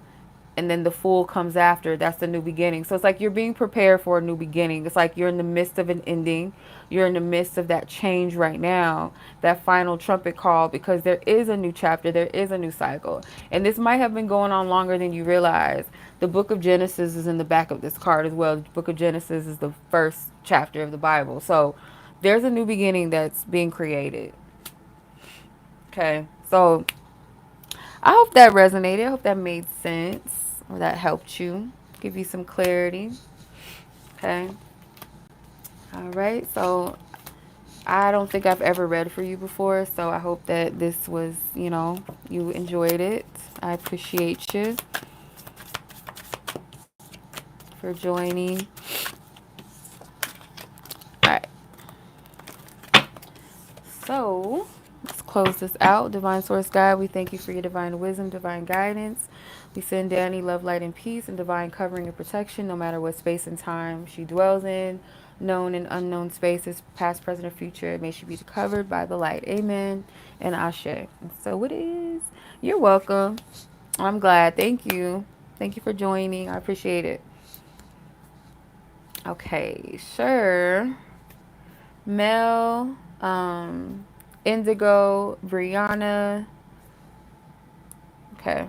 and then the fool comes after. That's the new beginning. So it's like you're being prepared for a new beginning. It's like you're in the midst of an ending. You're in the midst of that change right now, that final trumpet call, because there is a new chapter, there is a new cycle. And this might have been going on longer than you realize. The book of Genesis is in the back of this card as well. The book of Genesis is the first chapter of the Bible. So there's a new beginning that's being created. Okay. So I hope that resonated. I hope that made sense, or that helped you, give you some clarity. Okay. All right. So I don't think I've ever read for you before. So I hope that this was, you enjoyed it. I appreciate you for joining. All right. So let's close this out. Divine Source God, we thank you for your divine wisdom, divine guidance. We send Danny love, light, and peace, and divine covering and protection, no matter what space and time she dwells in, known and unknown spaces, past, present, or future. May she be covered by the light. Amen and Ashe. And so it is. You're welcome. I'm glad. Thank you. Thank you for joining. I appreciate it. Okay, sure. Mel, Indigo, Brianna. Okay.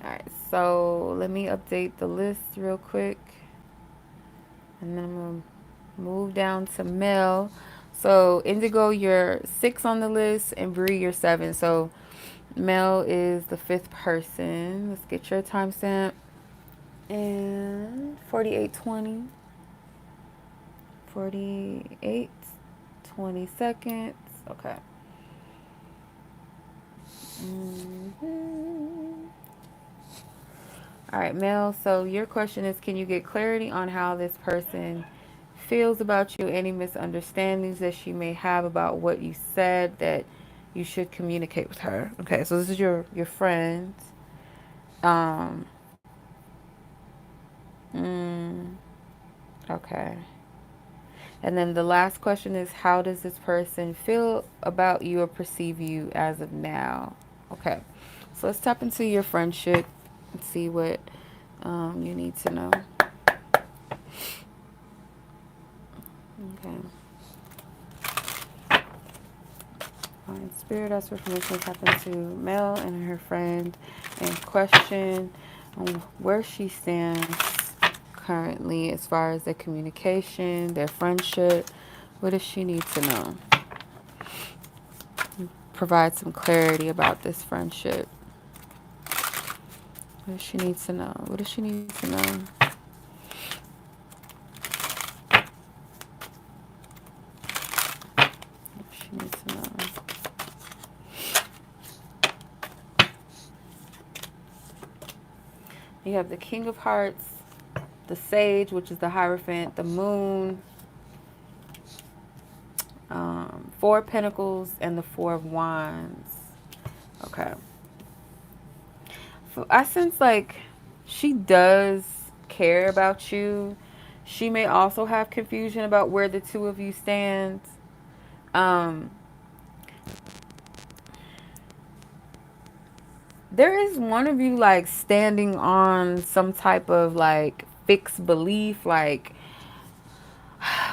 All right. So let me update the list real quick, and then I'm gonna move down to Mel. So Indigo, you're 6 on the list, and Bree, you're 7. So Mel is the 5th person. Let's get your timestamp. And 48:20. 48, 20 seconds. Okay. All right, Mel. So your question is, can you get clarity on how this person feels about you? Any misunderstandings that she may have about what you said that you should communicate with her? Okay, so this is your friend. Um. Mm, okay. And then the last question is, how does this person feel about you or perceive you as of now? Okay. So let's tap into your friendship and see what you need to know. Okay. Fine. Spirit, ask for permission to tap into Mel and her friend and question where she stands currently as far as their communication, their friendship. What does she need to know? Provide some clarity about this friendship. What does she need to know? What does she need to know? What she needs to know? You have the King of Hearts, the Sage, which is the Hierophant, the Moon, Four of Pentacles and the Four of Wands. Okay. So I sense like she does care about you. She may also have confusion about where the two of you stand. Um, there is one of you like standing on some type of like fixed belief, like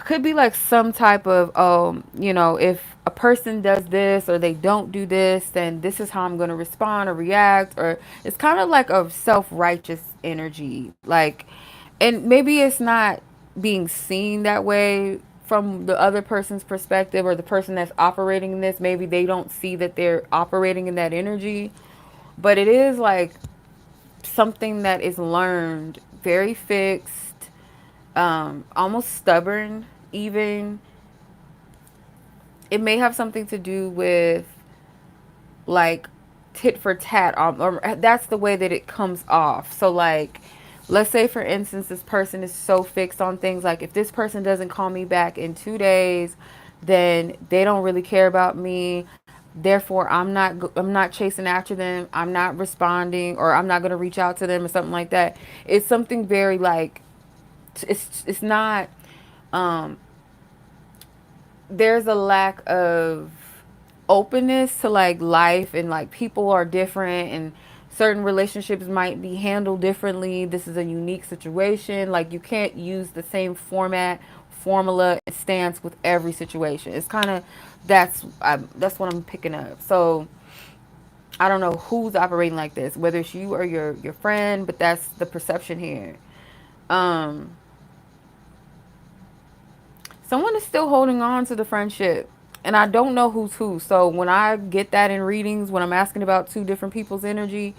could be like some type of you know, if a person does this or they don't do this, then this is how I'm going to respond or react. Or it's kind of like a self-righteous energy, like, and maybe it's not being seen that way from the other person's perspective, or the person that's operating in this, maybe they don't see that they're operating in that energy, but it is like something that is learned, very fixed, almost stubborn even. It may have something to do with like tit for tat, or that's the way that it comes off. So like, let's say for instance, this person is so fixed on things like, if this person doesn't call me back in 2 days, then they don't really care about me. Therefore, I'm not chasing after them. I'm not responding, or I'm not going to reach out to them, or something like that. It's something very like, it's not, um there's a lack of openness to like life, and like people are different, and certain relationships might be handled differently. This is a unique situation. Like, you can't use the same formula and stance with every situation. It's kind of, that's what I'm picking up. So I don't know who's operating like this, whether it's you or your friend, but that's the perception here. um Someone is still holding on to the friendship, and I don't know who's who. So when I get that in readings, when I'm asking about two different people's energy,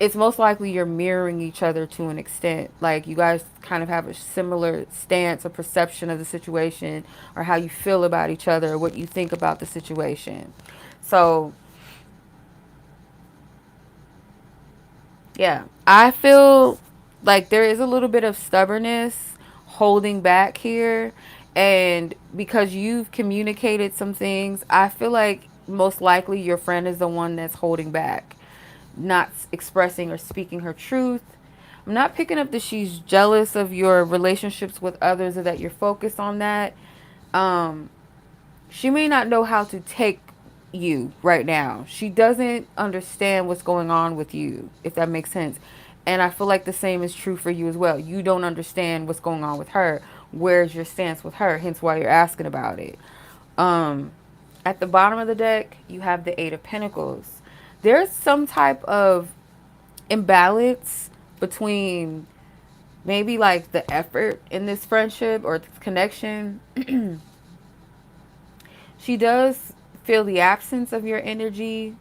it's most likely you're mirroring each other to an extent. Like, you guys kind of have a similar stance or perception of the situation, or how you feel about each other, or what you think about the situation. So yeah, I feel like there is a little bit of stubbornness holding back here. And because you've communicated some things, I feel like most likely your friend is the one that's holding back, not expressing or speaking her truth. I'm not picking up that she's jealous of your relationships with others, or that you're focused on that. Um, she may not know how to take you right now. She doesn't understand what's going on with you, if that makes sense. And I feel like the same is true for you as well. You don't understand what's going on with her. Where's your stance with her? Hence why you're asking about it. Um, at the bottom of the deck, you have the Eight of Pentacles. There's some type of imbalance between maybe like the effort in this friendship or this connection. She does feel the absence of your energy.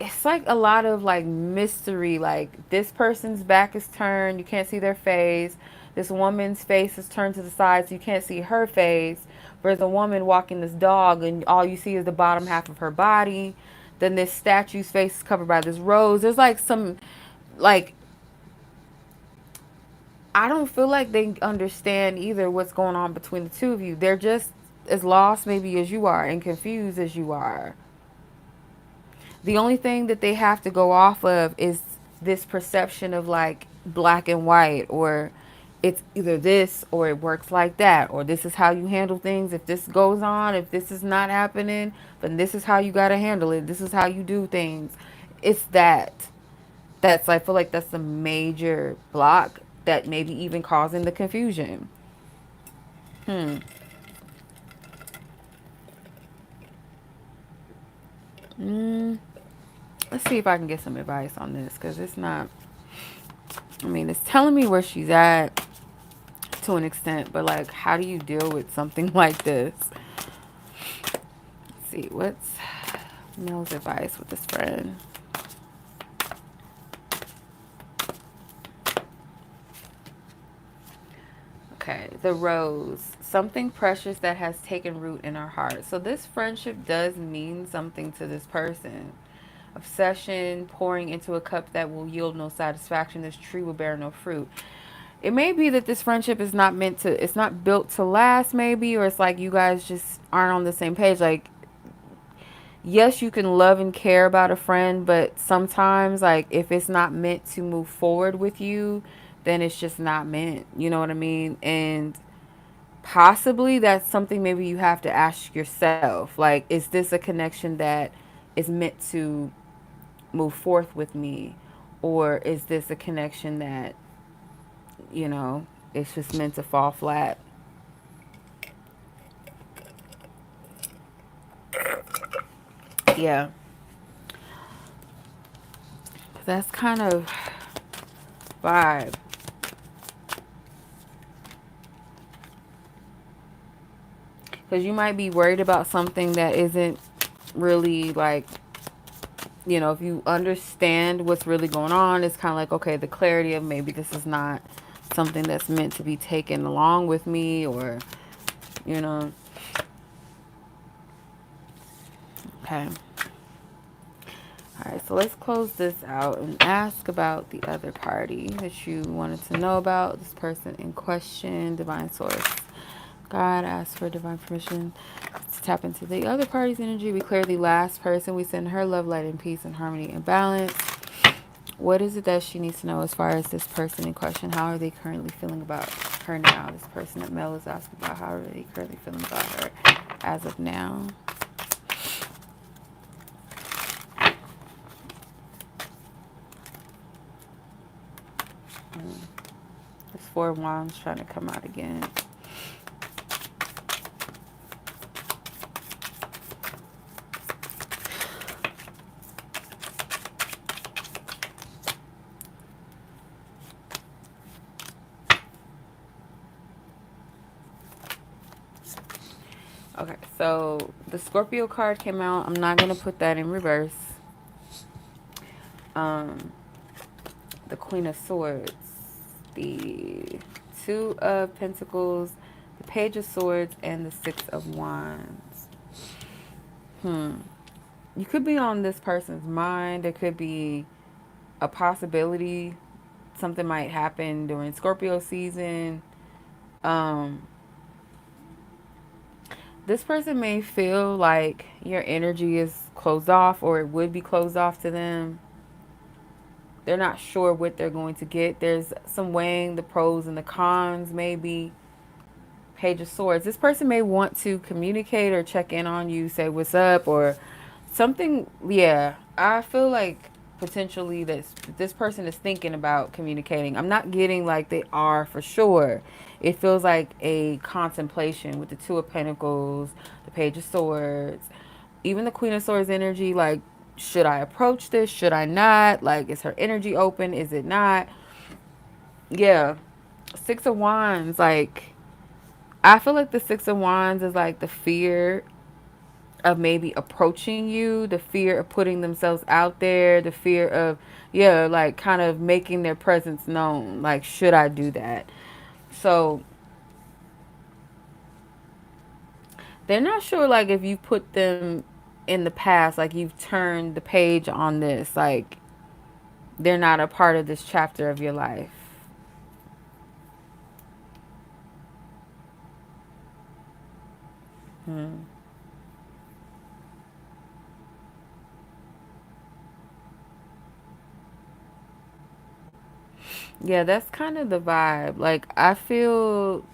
It's like a lot of like mystery. Like, this person's back is turned, you can't see their face. This woman's face is turned to the side, so you can't see her face. There's a woman walking this dog, and all you see is the bottom half of her body. Then this statue's face is covered by this rose. There's like some, like, I don't feel like they understand either what's going on between the two of you. They're just as lost maybe as you are, and confused as you are. The only thing that they have to go off of is this perception of like black and white, or it's either this or it works like that, or this is how you handle things. If this goes on, if this is not happening, then this is how you got to handle it. This is how you do things. It's that. That's, I feel like that's the major block that maybe even causing the confusion. Hmm. Mm. Let's see if I can get some advice on this, because it's not, I mean, it's telling me where she's at to an extent, but like, how do you deal with something like this? Let's see, what's Mel's advice with this friend? Okay, the rose. Something precious that has taken root in our heart. So this friendship does mean something to this person. Obsession, pouring into a cup that will yield no satisfaction. This tree will bear no fruit. it may be that this friendship is not meant to, it's not built to last, maybe, or it's like you guys just aren't on the same page. Like, yes, you can love and care about a friend, but sometimes, like, if it's not meant to move forward with you, then it's just not meant. You know what I mean? And possibly that's something maybe you have to ask yourself. Like, is this a connection that is meant to move forth with me? Or is this a connection that, you know, it's just meant to fall flat? Yeah. That's kind of vibe. Because you might be worried about something that isn't really like, you know, if you understand what's really going on, it's kind of like, okay, the clarity of maybe this is not something that's meant to be taken along with me, or, you know. Okay. All right, so let's close this out and ask about the other party that you wanted to know about. This person in question, divine source. God, ask for divine permission to tap into the other party's energy. We clear the last person. We send her love, light, and peace, and harmony and balance. What is it that she needs to know as far as this person in question? How are they currently feeling about her now? This person that Mel is asking about, how are they currently feeling about her as of now? This Four of Wands trying to come out again. Okay, so the Scorpio card came out. I'm not going to put that in reverse. The Queen of Swords, the Two of Pentacles, the Page of Swords, and the Six of Wands. You could be on this person's mind. There could be a possibility something might happen during Scorpio season. This person may feel like your energy is closed off, or it would be closed off to them. They're not sure what they're going to get. There's some weighing the pros and the cons, maybe. Page of Swords. This person may want to communicate or check in on you, say what's up or something. Yeah, I feel like potentially this person is thinking about communicating. I'm not getting like they are for sure. It feels like a contemplation with the Two of Pentacles, the Page of Swords, even the Queen of Swords energy. Like, should I approach this? Should I not? Like, is her energy open? Is it not? Yeah. Six of Wands. Like, I feel like the Six of Wands is like the fear of maybe approaching you, the fear of putting themselves out there, the fear of, yeah, like kind of making their presence known. Like, should I do that? So they're not sure, like, if you put them in the past, like you've turned the page on this, like they're not a part of this chapter of your life. Yeah, that's kind of the vibe. Like, I feel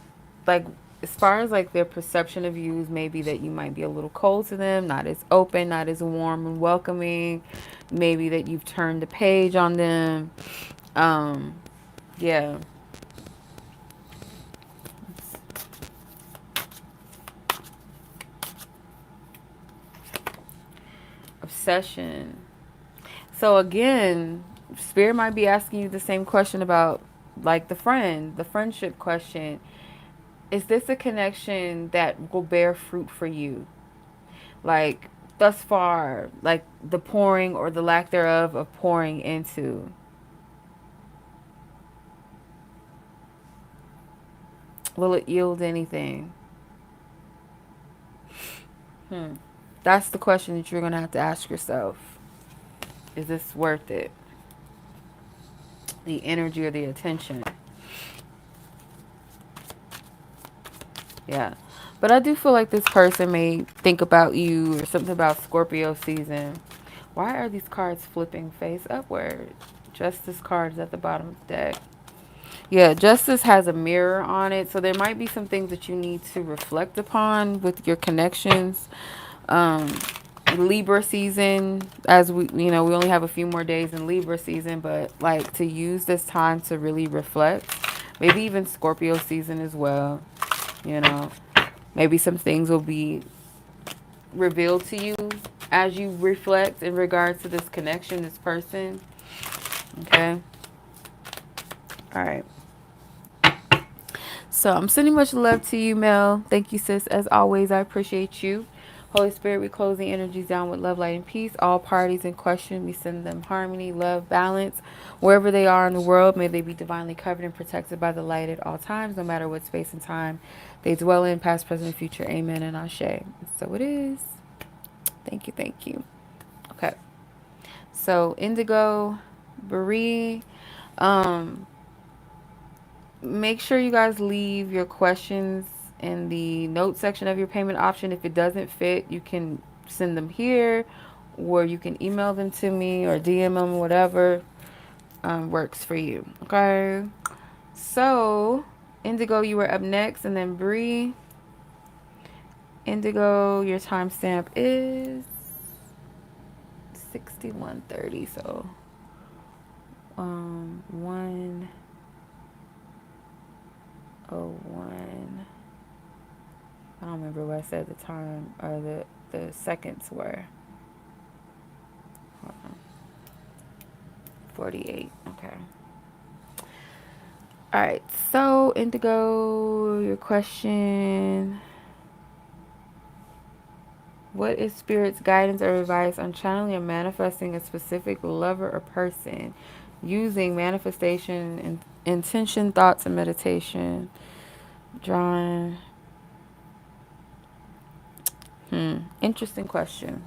like, as far as like their perception of you is maybe that you might be a little cold to them, not as open, not as warm and welcoming. Maybe that you've turned the page on them. Yeah. Obsession. So again, Spirit might be asking you the same question about like the friendship question. Is this a connection that will bear fruit for you? Like, thus far, like the pouring or the lack thereof of pouring into. Will it yield anything? That's the question that you're going to have to ask yourself. Is this worth it? The energy or the attention? Yeah. But I do feel like this person may think about you or something about Scorpio season. Why are these cards flipping face upward? Justice card is at the bottom of the deck. Yeah, Justice has a mirror on it, so there might be some things that you need to reflect upon with your connections. Um, Libra season, as we we only have a few more days in Libra season, but like to use this time to really reflect. Maybe even Scorpio season as well. You know, maybe some things will be revealed to you as you reflect in regards to this connection, this person. Okay. All right. So I'm sending much love to you, Mel. Thank you, sis. As always, I appreciate you. Holy Spirit, we close the energies down with love, light, and peace. All parties in question, we send them harmony, love, balance. Wherever they are in the world, may they be divinely covered and protected by the light at all times, no matter what space and time they dwell in, past, present, and future. Amen and Ashe. So it is. Thank you, thank you. Okay. So Indigo, 𝓵𝓸𝓿𝓮, make sure you guys leave your questions in the note section of your payment option. If it doesn't fit, you can send them here, or you can email them to me or DM them, whatever works for you. Okay. So, Indigo, you were up next, and then 𝓵. Indigo, your timestamp is 61:30. So, 1:01. I don't remember what I said the time or the seconds were. Hold on. 48. Okay. All right. So, Indigo, your question. What is Spirit's guidance or advice on channeling and manifesting a specific lover or person using manifestation, intention, thoughts, and meditation? Drawing. Interesting question.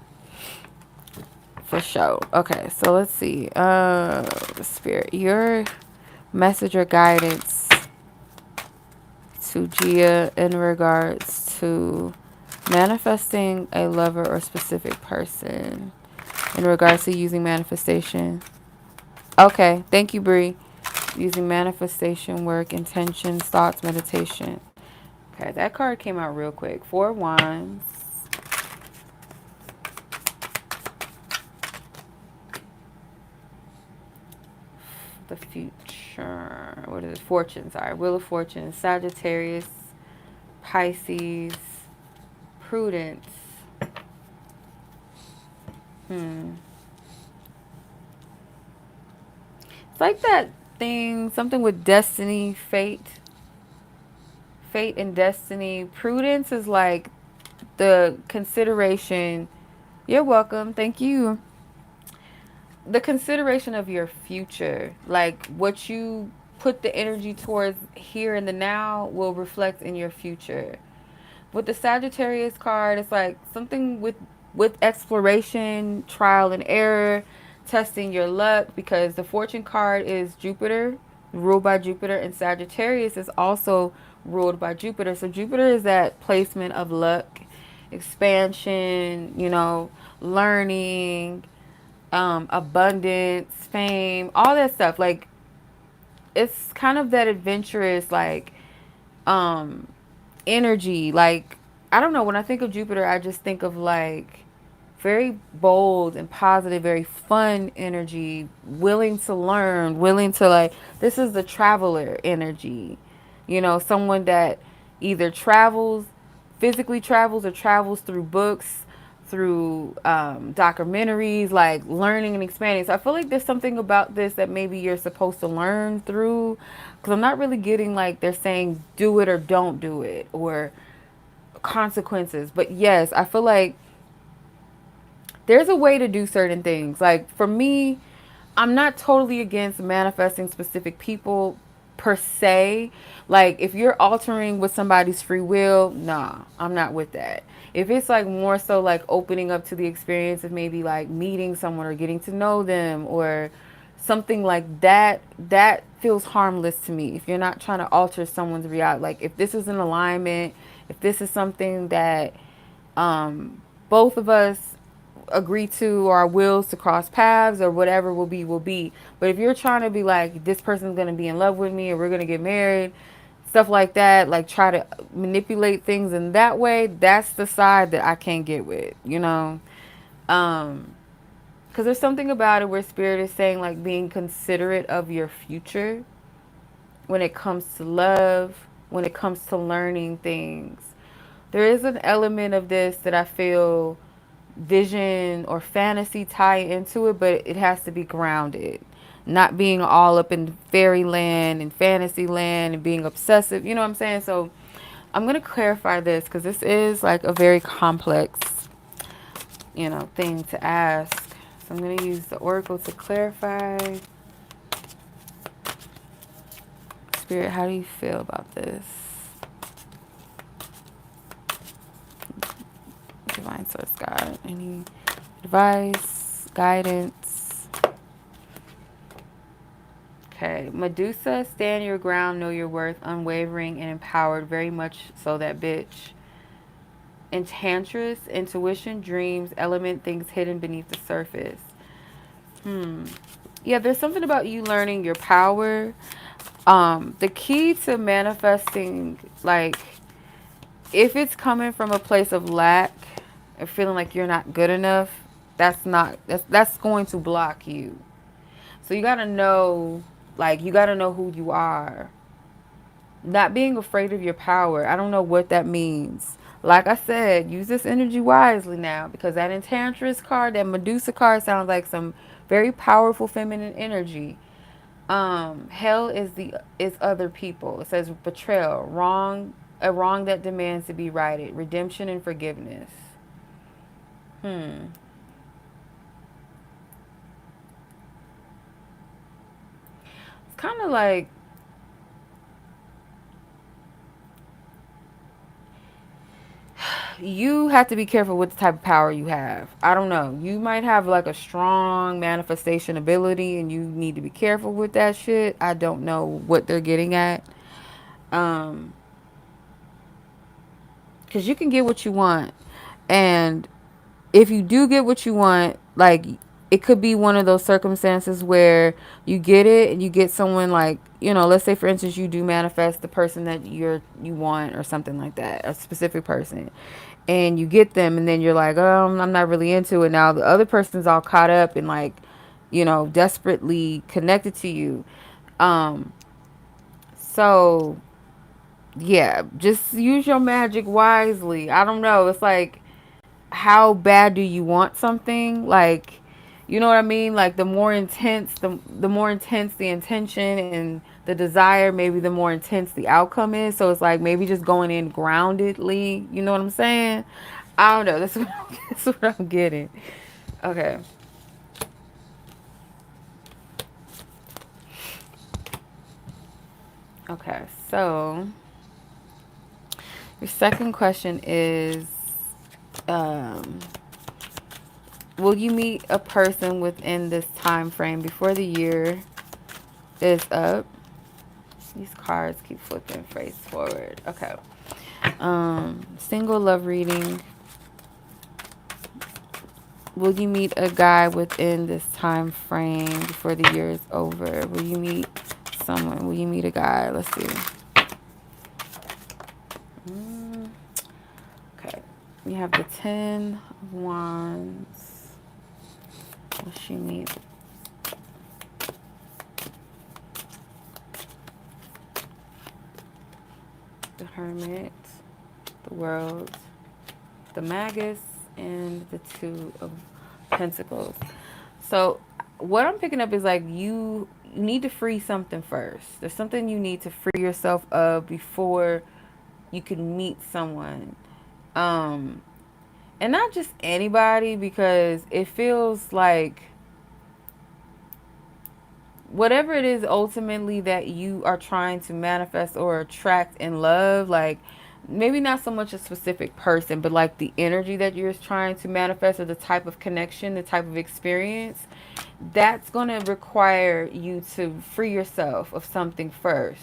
For sure. Okay, so let's see. Spirit, your message or guidance to Gia in regards to manifesting a lover or specific person in regards to using manifestation. Okay, thank you, 𝓵. Using manifestation work, intentions, thoughts, meditation. Okay, that card came out real quick. 4 wands. The future. What is it? Fortune, sorry. Wheel of Fortune. Sagittarius, Pisces, Prudence. It's like that thing, something with destiny, fate. Fate and destiny. Prudence is like the consideration. You're welcome. Thank you. The consideration of your future, like what you put the energy towards here in the now will reflect in your future. With the Sagittarius card, it's like something with exploration, trial and error, testing your luck, because the Fortune card is Jupiter, ruled by Jupiter, and Sagittarius is also ruled by Jupiter. So Jupiter is that placement of luck, expansion, learning, abundance, fame, all that stuff. Like, it's kind of that adventurous, like, energy. Like, I don't know, when I think of Jupiter, I just think of like very bold and positive, very fun energy, willing to learn, willing to, like, this is the traveler energy. Someone that either physically travels, or travels through books, through documentaries, like learning and expanding. So I feel like there's something about this that maybe you're supposed to learn through, because I'm not really getting like they're saying do it or don't do it, or consequences. But yes, I feel like there's a way to do certain things. Like, for me, I'm not totally against manifesting specific people per se. Like, if you're altering with somebody's free will, nah, I'm not with that. If it's like more so like opening up to the experience of maybe like meeting someone or getting to know them or something like that, that feels harmless to me. If you're not trying to alter someone's reality, like if this is in alignment if this is something that both of us agree to, or our wills to cross paths, or whatever will be, will be. But if you're trying to be like, this person's going to be in love with me, or we're going to get married, stuff like that, like try to manipulate things in that way, that's the side that I can't get with, you know? Because there's something about it where spirit is saying like being considerate of your future when it comes to love, when it comes to learning things. There is an element of this that I feel vision or fantasy tie into it, but it has to be grounded. Not being all up in fairyland and fantasy land and being obsessive, you know what I'm saying? So I'm going to clarify this because this is like a very complex, you know, thing to ask. So I'm going to use the oracle to clarify. Spirit, how do you feel about this? Divine source God, any advice, guidance? Okay, Medusa, stand your ground, know your worth, unwavering and empowered, very much so that bitch. Enchantress, intuition, dreams, element, things hidden beneath the surface. Yeah, there's something about you learning your power. The key to manifesting, like, if it's coming from a place of lack or feeling like you're not good enough, that's going to block you. So you gotta know, like, you gotta know who you are. Not being afraid of your power. I don't know what that means. Like I said, use this energy wisely now, because that Enchantress card, that Medusa card, sounds like some very powerful feminine energy. Hell is other people. It says betrayal, wrong, a wrong that demands to be righted, redemption and forgiveness. It's kind of like you have to be careful with the type of power you have. I don't know. You might have like a strong manifestation ability and you need to be careful with that shit. I don't know what they're getting at. Um, because you can get what you want. And if you do get what you want, like, it could be one of those circumstances where you get it and you get someone, like, you know, let's say for instance you do manifest the person that you want or something like that, a specific person, and you get them and then you're like, I'm not really into it. Now the other person's all caught up and, like, you know, desperately connected to you. um so yeah, just use your magic wisely. I don't know, it's like, how bad do you want something? Like, you know what I mean? Like, the more intense the intention and the desire, maybe the more intense the outcome is. So it's like maybe just going in groundedly. You know what I'm saying? I don't know. That's what I'm getting. Okay. Okay. So your second question is, um, will you meet a person within this time frame before the year is up? These cards keep flipping face forward. Okay. Single love reading. Will you meet a guy within this time frame before the year is over? Will you meet someone? Will you meet a guy? Let's see. Okay. We have the 10 of Wands. Will she meet? The Hermit, the World, the Magus, and the Two of Pentacles. So what I'm picking up is like you need to free something first. There's something you need to free yourself of before you can meet someone. Um, and not just anybody, because it feels like whatever it is ultimately that you are trying to manifest or attract in love, like maybe not so much a specific person, but like the energy that you're trying to manifest, or the type of connection, the type of experience, that's going to require you to free yourself of something first.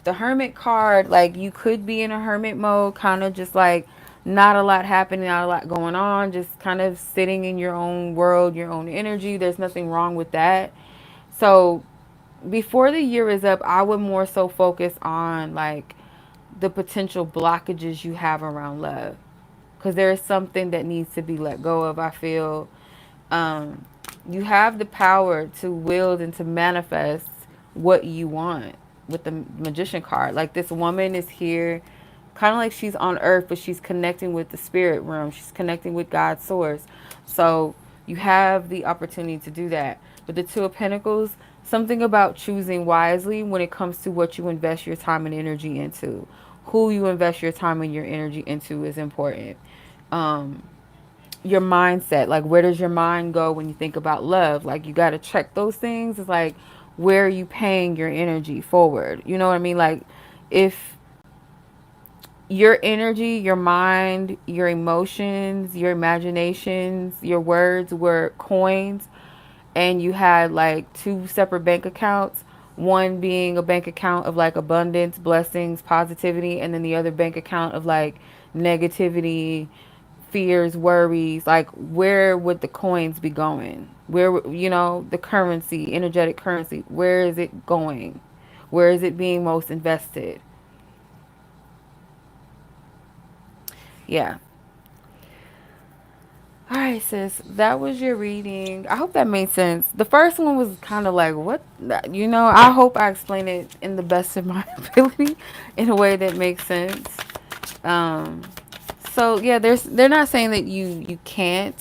the Hermit card, like you could be in a hermit mode, kind of just like not a lot happening, not a lot going on, just kind of sitting in your own world, your own energy. There's nothing wrong with that. So before the year is up, I would more so focus on like the potential blockages you have around love, because there is something that needs to be let go of. I feel um, you have the power to wield and to manifest what you want with the Magician card. Like this woman is here, kind of like she's on earth, but she's connecting with the spirit realm. She's connecting with God's source. So you have the opportunity to do that. With the Two of Pentacles, something about choosing wisely when it comes to what you invest your time and energy into. Who you invest your time and your energy into is important. Um, your mindset, like where does your mind go when you think about love? Like you got to check those things. It's like, where are you paying your energy forward? You know what I mean? Like if your energy, your mind, your emotions, your imaginations, your words were coins, and you had like two separate bank accounts, one being a bank account of like abundance, blessings, positivity, and then the other bank account of like negativity, fears, worries, like where would the coins be going? Where, you know, the currency, energetic currency, where is it going? Where is it being most invested? Yeah. All right, sis. That was your reading. I hope that made sense. The first one was kind of like, what? You know, I hope I explained it in the best of my ability in a way that makes sense. Um, so yeah, they're not saying that you can't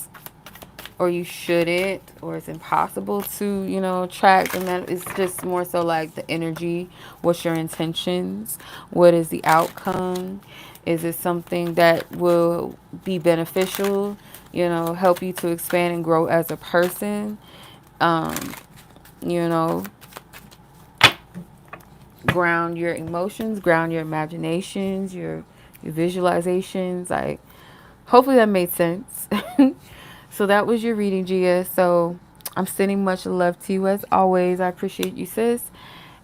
or you shouldn't or it's impossible to, you know, track, and that it's just more so like the energy. What's your intentions? What is the outcome? Is it something that will be beneficial, you know, help you to expand and grow as a person? um you know, ground your emotions, ground your imaginations, your visualizations. Like, hopefully that made sense. So that was your reading, Gia. So I'm sending much love to you as always. I appreciate you, sis.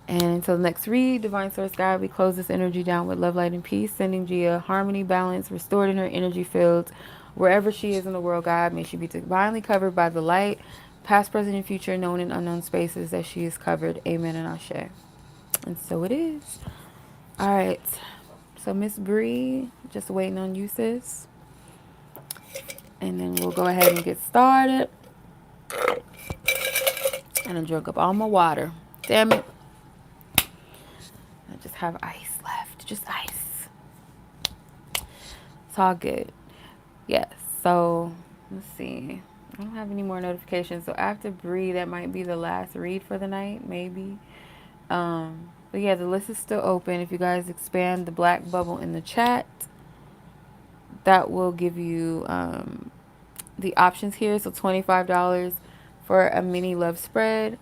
And until the next read, Divine Source God, we close this energy down with love, light, and peace, sending Gia harmony, balance, restored in her energy field. Wherever she is in the world, God, may she be divinely covered by the light, past, present, and future, known and unknown spaces that she is covered. Amen and Ashe. And so it is. All right. So Miss Bree, just waiting on you, sis. And then we'll go ahead and get started. And I drunk up all my water. Damn it. I just have ice left. Just ice. It's all good. Yes. So let's see. I don't have any more notifications. So after Bree, that might be the last read for the night, maybe. But yeah, the list is still open. If you guys expand the black bubble in the chat, that will give you the options here. So $25 for a mini love spread,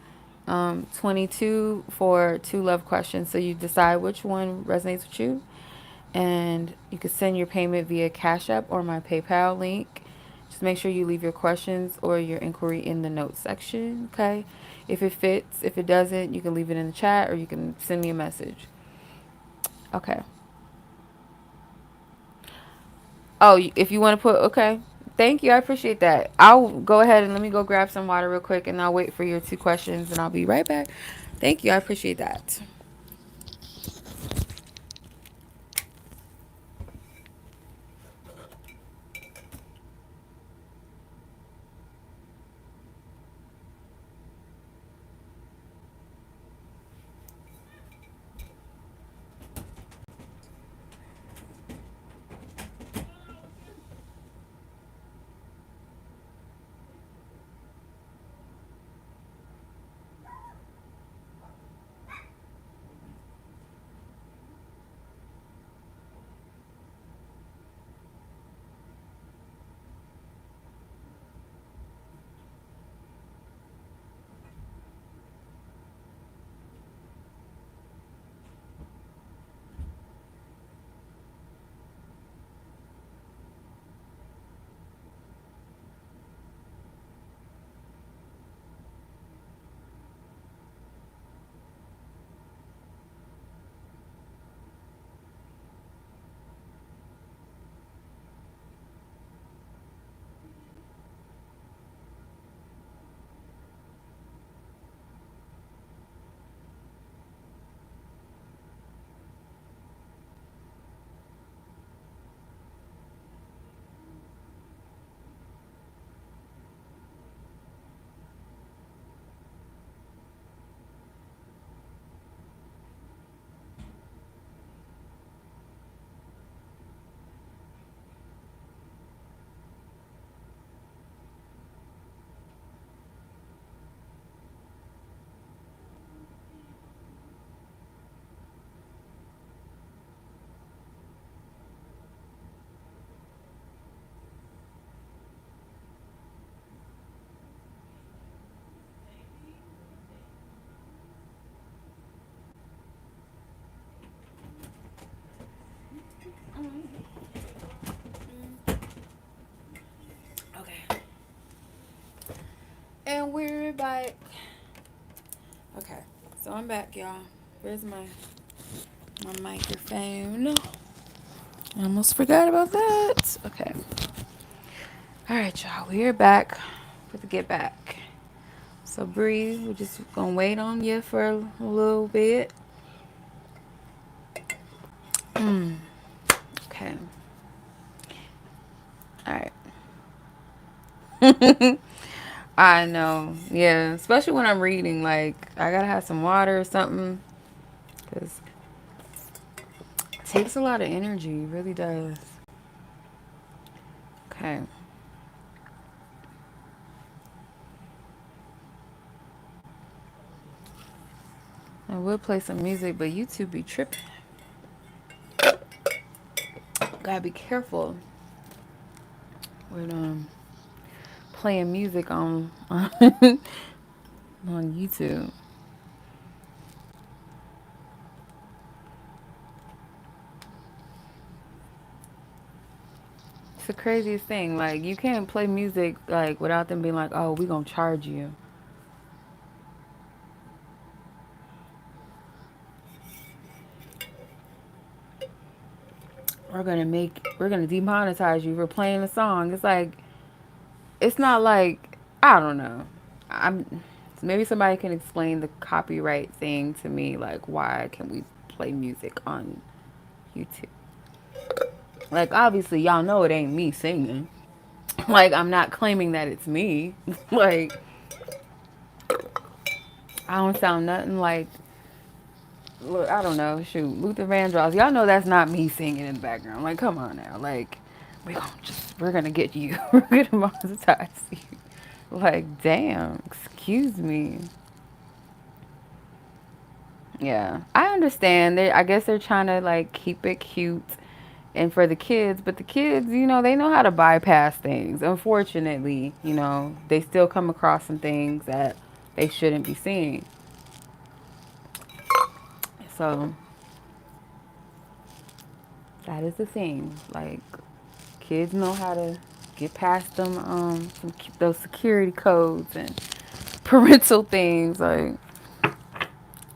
22 for 2 love questions. So you decide which one resonates with you, and you can send your payment via Cash App or my PayPal link. Just make sure you leave your questions or your inquiry in the notes section, okay? If it fits, if it doesn't, you can leave it in the chat or you can send me a message. Okay. Oh, if you want to put, okay. Thank you. I appreciate that. I'll go ahead and let me go grab some water real quick, and I'll wait for your 2 questions, and I'll be right back. Thank you. I appreciate that. And we're back. Okay, so I'm back, y'all. Where's my microphone? I almost forgot about that. Okay. All right, y'all. We're back for the get back. So breathe. We're just gonna wait on you for a little bit. Okay. All right. I know. Yeah. Especially when I'm reading. Like, I gotta have some water or something. Because it takes a lot of energy. It really does. Okay. I would play some music, but YouTube be tripping. Gotta be careful with playing music on on YouTube. It's the craziest thing. Like, you can't play music like without them being like, "Oh, we gonna charge you." We're gonna demonetize you for playing a song. It's like, it's not like, I don't know. I'm Maybe somebody can explain the copyright thing to me. Like, why can we play music on YouTube? Like, obviously, y'all know it ain't me singing. Like, I'm not claiming that it's me. Like, I don't sound nothing like, look, I don't know, shoot, Luther Vandross. Y'all know that's not me singing in the background. Like, come on now. Like, we're gonna get you. We're gonna monetize you. Like, damn, excuse me. Yeah, I understand. I guess they're trying to like keep it cute and for the kids, but the kids, they know how to bypass things. Unfortunately, they still come across some things that they shouldn't be seeing. So that is the thing. Like, kids know how to get past them, those security codes and parental things. Like,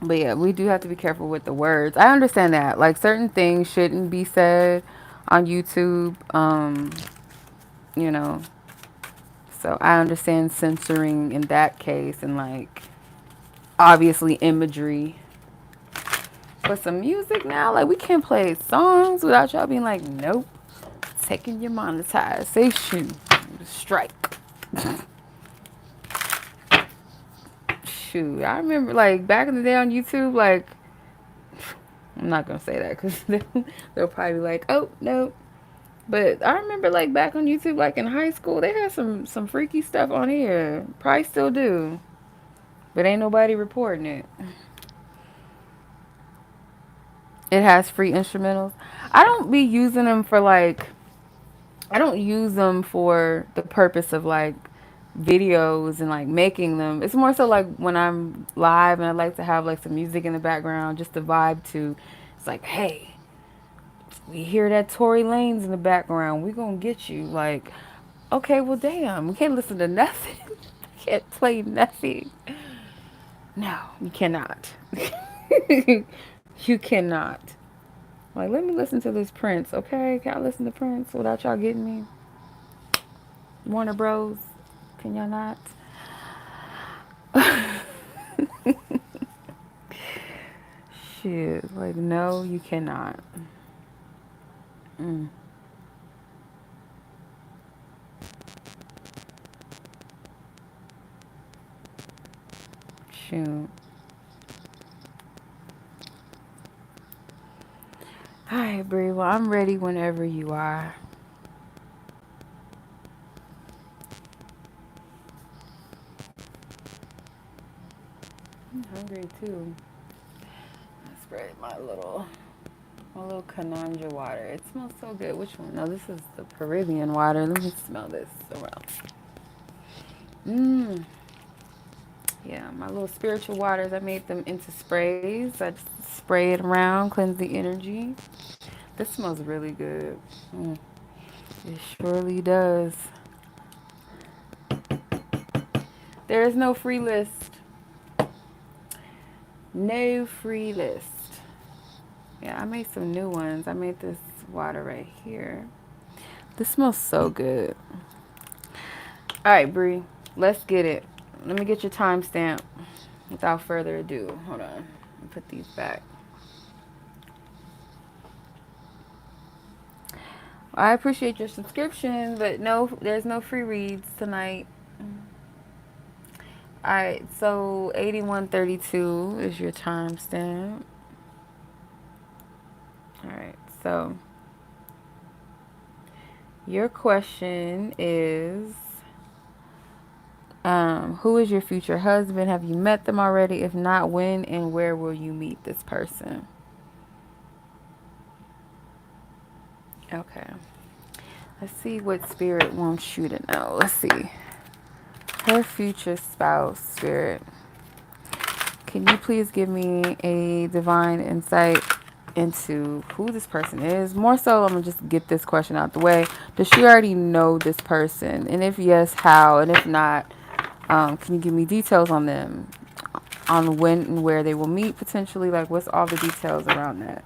but yeah, we do have to be careful with the words. I understand that. Like, certain things shouldn't be said on YouTube. You know, so I understand censoring in that case and like obviously imagery. But some music now, like, we can't play songs without y'all being like, nope, taking your monetization. Strike. Shoot, I remember like back in the day on YouTube, like, I'm not gonna say that because they'll probably be like, oh no. But I remember like back on YouTube, like in high school, they had some freaky stuff on here. Probably still do, but ain't nobody reporting it. It has free instrumentals. I don't be using them for like, I don't use them for the purpose of like videos and like making them. It's more so like when I'm live and I like to have like some music in the background just to vibe to. It's like, hey, we hear that Tory Lanez in the background. We gonna get you. Like, okay, well, damn, we can't listen to nothing. Can't play nothing. No, you cannot. You cannot. Like, let me listen to this Prince, okay? Can I listen to Prince without y'all getting me? Warner Bros. Can y'all not? Shit. Like, no, you cannot. Mm. Shoot. Alright, Bree. Well, I'm ready whenever you are. I'm hungry too. I sprayed my little 𝓛𝓸𝓿𝓮 water. It smells so good. Which one? No, this is the Peruvian water. Let me smell this around. Mmm. Yeah, my little spiritual waters, I made them into sprays. I just spray it around, cleanse the energy. This smells really good. Mm, it surely does. There is no free list. No free list. Yeah, I made some new ones. I made this water right here. This smells so good. All right, Bree, let's get it. Let me get your timestamp. Without further ado, hold on. Let me put these back. I appreciate your subscription, but no, there's no free reads tonight. All right, so 8132 is your timestamp. All right, so your question is, who is your future husband? Have you met them already? If not, when and where will you meet this person? Okay. Let's see what spirit wants you to know. Let's see. Her future spouse, spirit. Can you please give me a divine insight into who this person is? More so, I'm going to just get this question out the way. Does she already know this person? And if yes, how? And if not, can you give me details on them? On when and where they will meet potentially? Like, what's all the details around that?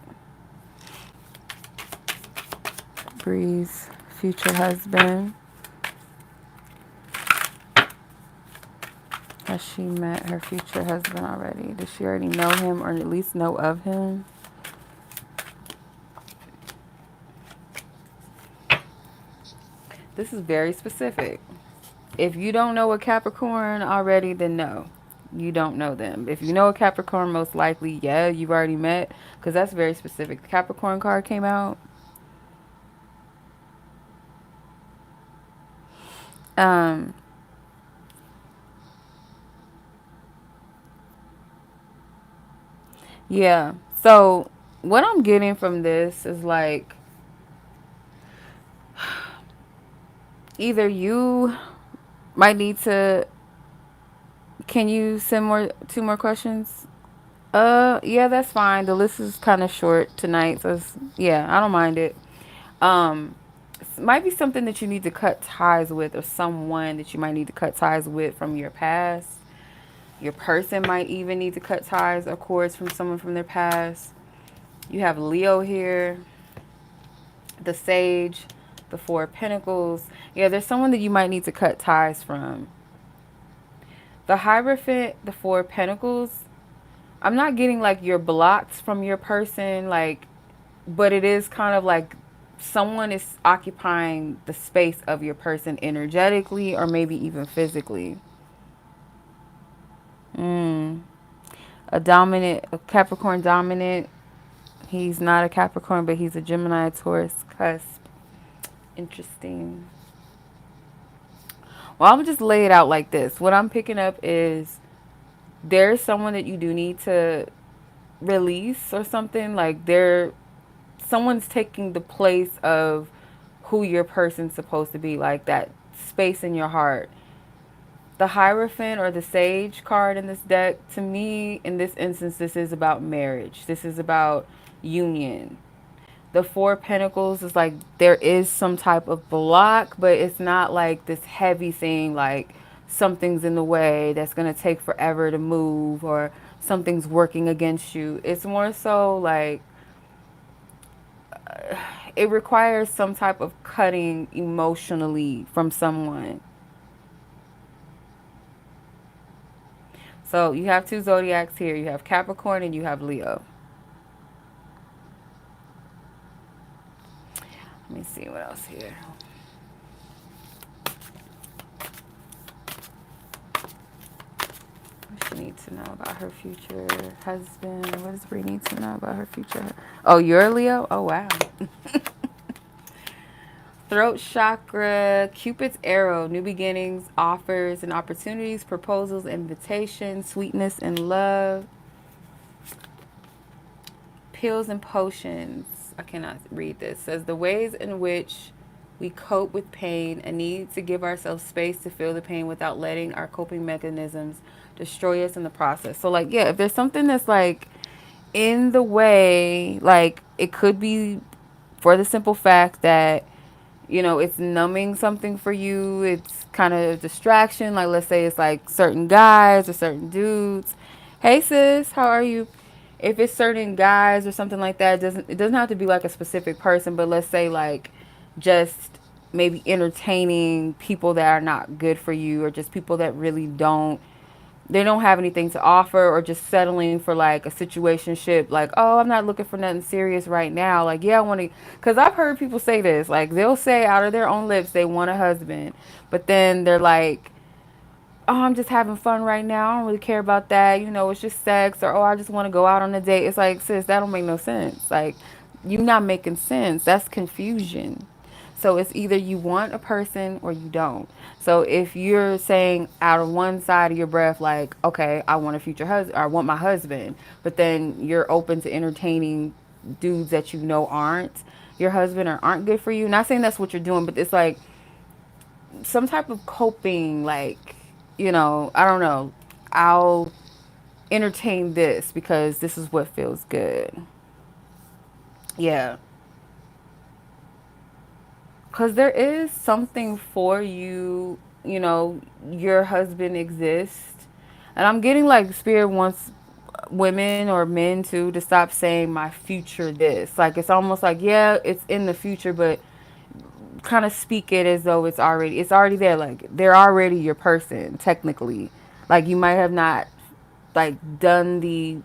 Bree's future husband. Has she met her future husband already? Does she already know him or at least know of him? This is very specific. If you don't know a Capricorn already, then no. You don't know them. If you know a Capricorn, most likely, yeah, you've already met. Because that's very specific. The Capricorn card came out. Yeah. So what I'm getting from this is like either you might need to. Can you send two more questions? Yeah, that's fine. The list is kind of short tonight, so yeah, I don't mind it. Might be something that you need to cut ties with, or someone that you might need to cut ties with from your past. Your person might even need to cut ties or cords from someone from their past. You have Leo here, the Sage, the Four of Pentacles. Yeah, there's someone that you might need to cut ties from. The Hierophant, the Four of Pentacles, I'm not getting like you're blocked from your person, like, but it is kind of like someone is occupying the space of your person energetically or maybe even physically. A Capricorn dominant. He's not a Capricorn, but he's a Gemini, Taurus cusp. Interesting. Well, I'm just lay it out like this. What I'm picking up is there's someone that you do need to release or something. Like someone's taking the place of who your person's supposed to be, like that space in your heart. The Hierophant or the Sage card in this deck, to me, in this instance, this is about marriage. This is about union. The Four of Pentacles is like there is some type of block, but it's not like this heavy thing, like something's in the way that's going to take forever to move or something's working against you. It's more so like it requires some type of cutting emotionally from someone. So you have two zodiacs here. You have Capricorn and you have Leo. Let me see what else here. What she needs to know about her future husband? What does Bree need to know about her future? Oh, you're a Leo? Oh, wow. Throat chakra, Cupid's arrow, new beginnings, offers and opportunities, proposals, invitations, sweetness and love. Pills and potions. I cannot read this. It says the ways in which we cope with pain, a need to give ourselves space to feel the pain without letting our coping mechanisms destroy us in the process. So like, yeah, if there's something that's like in the way, like it could be for the simple fact that you know, it's numbing something for you. It's kind of a distraction. Like, let's say it's like certain guys or certain dudes. Hey sis, how are you? If it's certain guys or something like that, it doesn't have to be like a specific person, but let's say like just maybe entertaining people that are not good for you, or just people that really don't have anything to offer, or just settling for like a situationship, like, oh, I'm not looking for nothing serious right now, like, yeah, I want to, because I've heard people say this, like, they'll say out of their own lips they want a husband, but then they're like, oh, I'm just having fun right now, I don't really care about that, you know, it's just sex, or oh, I just want to go out on a date. It's like, sis, that don't make no sense. Like, you not making sense. That's confusion. So it's either you want a person or you don't. So if you're saying out of one side of your breath, like, okay, I want a future husband, or I want my husband, but then you're open to entertaining dudes that you know aren't your husband or aren't good for you. Not saying that's what you're doing, but it's like some type of coping, like, you know, I don't know. I'll entertain this because this is what feels good. Yeah. Because there is something for you, you know, your husband exists. And I'm getting like spirit wants women or men too to stop saying my future this. Like, it's almost like, yeah, it's in the future, but kind of speak it as though it's already there. Like, they're already your person, technically. Like, you might have not like done the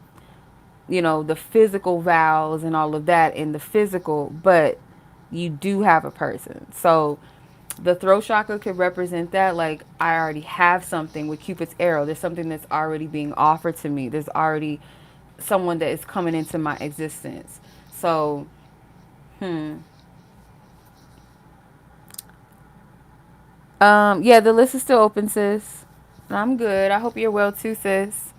physical vows and all of that in the physical, but you do have a person. So the throat chakra could represent that. Like, I already have something with Cupid's arrow. There's something that's already being offered to me. There's already someone that is coming into my existence. So, yeah, the list is still open, sis. I'm good. I hope you're well too, sis.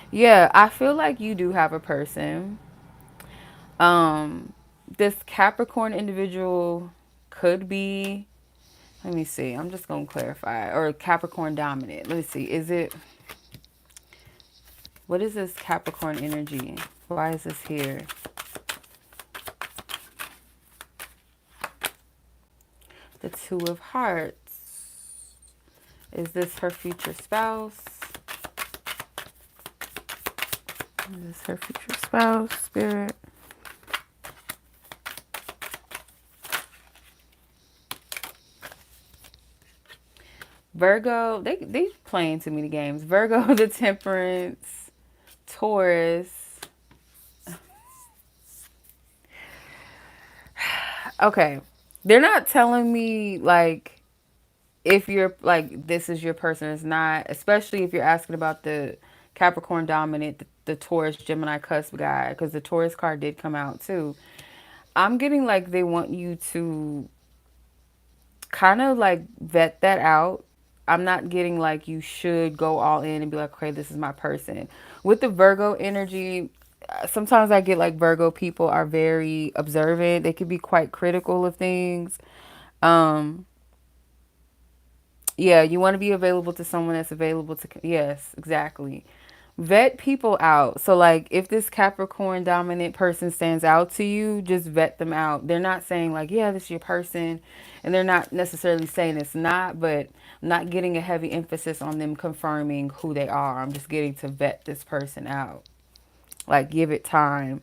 Yeah, I feel like you do have a person. Um, this Capricorn individual could be, let me see, I'm just going to clarify, or Capricorn dominant. Let me see, what is this Capricorn energy? Why is this here? The Two of Hearts. Is this her future spouse? Is this her future spouse, spirit? Virgo, they playing too many games. Virgo, the Temperance, Taurus. Okay. They're not telling me like if you're like this is your person, it's not, especially if you're asking about the Capricorn dominant, the Taurus Gemini cusp guy, because the Taurus card did come out too. I'm getting like they want you to kind of like vet that out. I'm not getting like you should go all in and be like, okay, this is my person. With the Virgo energy, sometimes I get like Virgo people are very observant. They could be quite critical of things. Um, yeah, you want to be available to someone that's available to, yes, exactly. Vet people out. So like if this Capricorn dominant person stands out to you, just vet them out. They're not saying like, yeah, this is your person, and they're not necessarily saying it's not, but I'm not getting a heavy emphasis on them confirming who they are. I'm just getting to vet this person out. Like, give it time.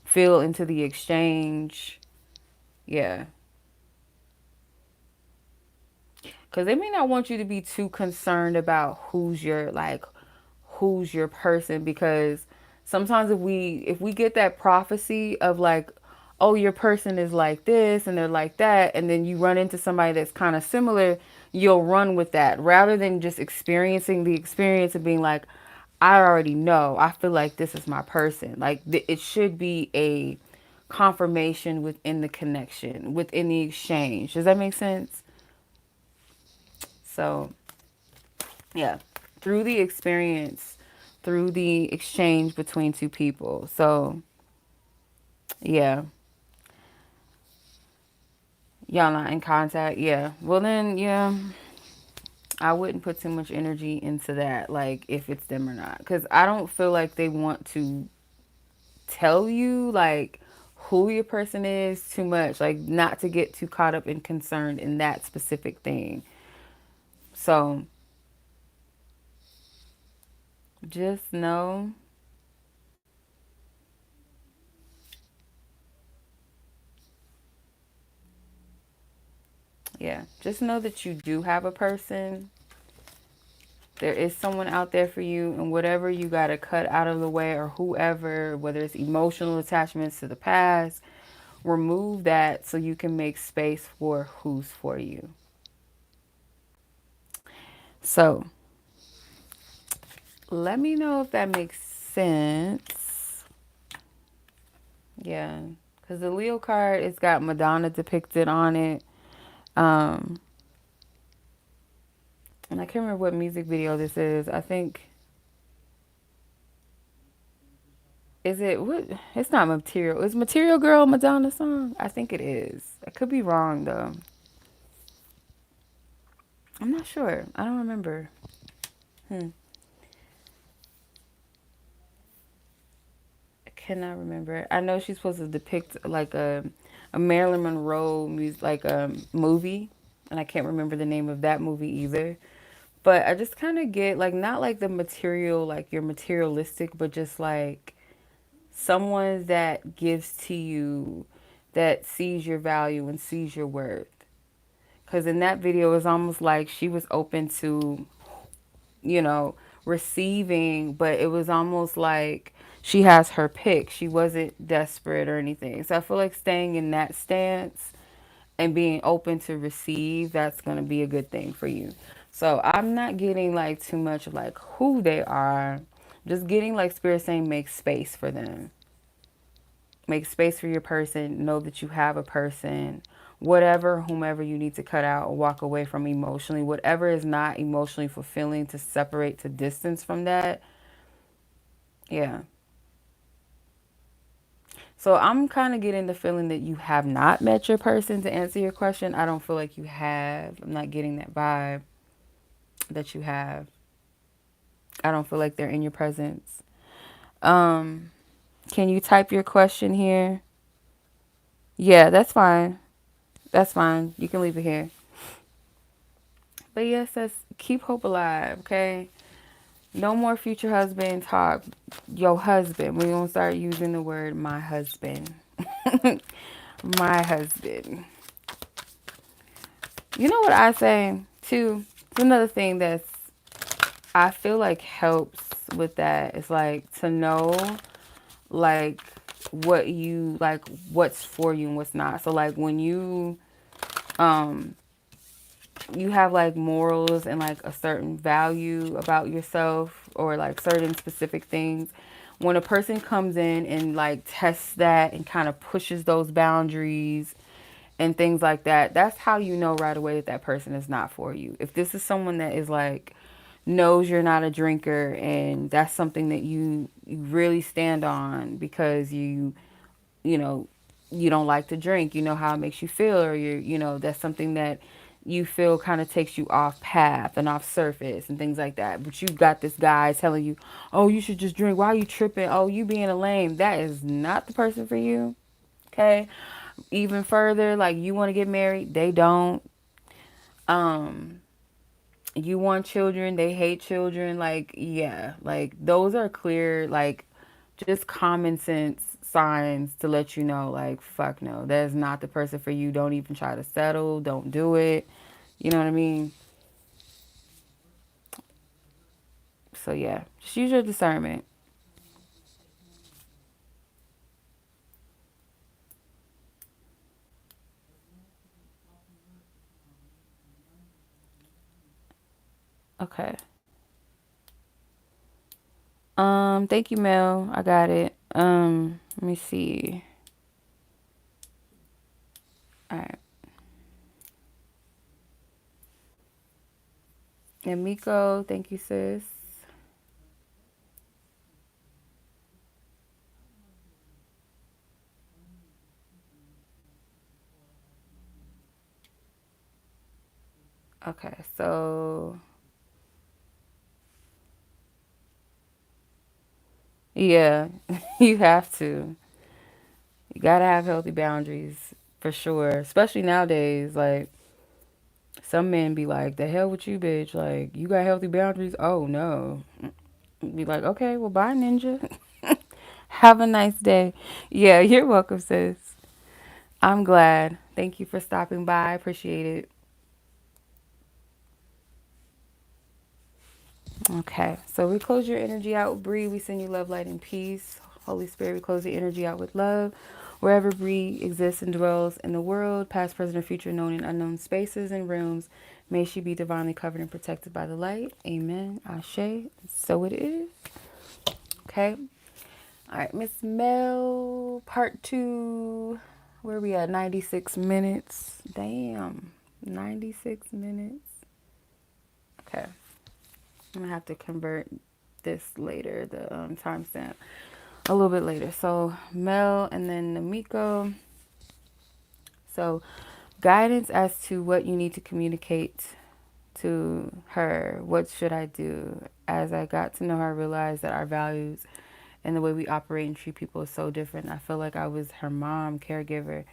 Feel into the exchange. Yeah. Because they may not want you to be too concerned about who's your person, because sometimes if we get that prophecy of like, oh, your person is like this and they're like that, and then you run into somebody that's kind of similar, you'll run with that rather than just experiencing the experience of being like, I already know, I feel like this is my person. Like, it should be a confirmation within the connection, within the exchange. Does that make sense? So yeah, through the experience, through the exchange between two people. So yeah, y'all not in contact. Yeah, well then, yeah, I wouldn't put too much energy into that, like if it's them or not, because I don't feel like they want to tell you like who your person is too much. Like, not to get too caught up and concerned in that specific thing. So just know, yeah, just know that you do have a person. There is someone out there for you, and whatever you got to cut out of the way, or whoever, whether it's emotional attachments to the past, remove that so you can make space for who's for you. So let me know if that makes sense. Yeah, because the Leo card, it's got Madonna depicted on it. Um, and I can't remember what music video this is. I think, is it what? It's not Material. Is Material Girl a Madonna song? I think it is. I could be wrong though. I'm not sure. I don't remember. Hmm. I cannot remember. I know she's supposed to depict like a Marilyn Monroe music, like a movie, and I can't remember the name of that movie either. But I just kind of get like, not like the material, like you're materialistic, but just like someone that gives to you, that sees your value and sees your worth. Because in that video, it's almost like she was open to, you know, receiving, but it was almost like she has her pick. She wasn't desperate or anything. So I feel like staying in that stance and being open to receive, that's going to be a good thing for you. So I'm not getting like too much of like who they are. Just getting like Spirit saying make space for them. Make space for your person. Know that you have a person. Whatever, whomever you need to cut out or walk away from emotionally, whatever is not emotionally fulfilling, to separate, to distance from that. Yeah. So I'm kind of getting the feeling that you have not met your person, to answer your question. I don't feel like you have. I'm not getting that vibe that you have. I don't feel like they're in your presence. Um, can you type your question here? Yeah, that's fine. That's fine. You can leave it here. But yes, that's keep hope alive, okay? No more future husband talk. Your husband. We're gonna start using the word my husband. My husband. You know what I say too? It's another thing that's I feel like helps with that. It's like to know like what you like, what's for you and what's not. So like when um you have like morals and like a certain value about yourself, or like certain specific things, when a person comes in and like tests that and kind of pushes those boundaries and things like that, that's how you know right away that that person is not for you. If this is someone that is like knows you're not a drinker, and that's something that you really stand on because you know, you don't like to drink, you know how it makes you feel, or you know, that's something that you feel kind of takes you off path and off surface and things like that. But you got this guy telling you, oh, you should just drink. Why are you tripping? Oh, you being a lame. That is not the person for you. Okay. Even further, like you want to get married, they don't. Um, you want children, they hate children. Like, yeah, like those are clear, like just common sense signs to let you know, like, fuck no, that is not the person for you. Don't even try to settle. Don't do it. You know what I mean? So, yeah, just use your discernment. Okay. Thank you, Mel. I got it. Let me see. All right. Namiko, thank you, sis. Okay, so yeah, you have to. You gotta have healthy boundaries for sure. Especially nowadays, like some men be like, "The hell with you, bitch! Like you got healthy boundaries." Oh no. Be like, "Okay, well, bye, ninja. Have a nice day." Yeah, you're welcome, sis. I'm glad. Thank you for stopping by. I appreciate it. Okay, so we close your energy out with Bree. We send you love, light, and peace. Holy Spirit, we close the energy out with love. Wherever Bree exists and dwells in the world, past, present, or future, known and unknown spaces and rooms, may she be divinely covered and protected by the light. Amen. Ashe. So it is. Okay. All right, Miss Mel, part two. Where we at? 96 minutes. Damn. 96 minutes. Okay. I'm gonna have to convert this later, the timestamp, a little bit later. So Mel and then Namiko. So guidance as to what you need to communicate to her. What should I do? As I got to know her, I realized that our values and the way we operate and treat people is so different. I feel like I was her mom, caregiver.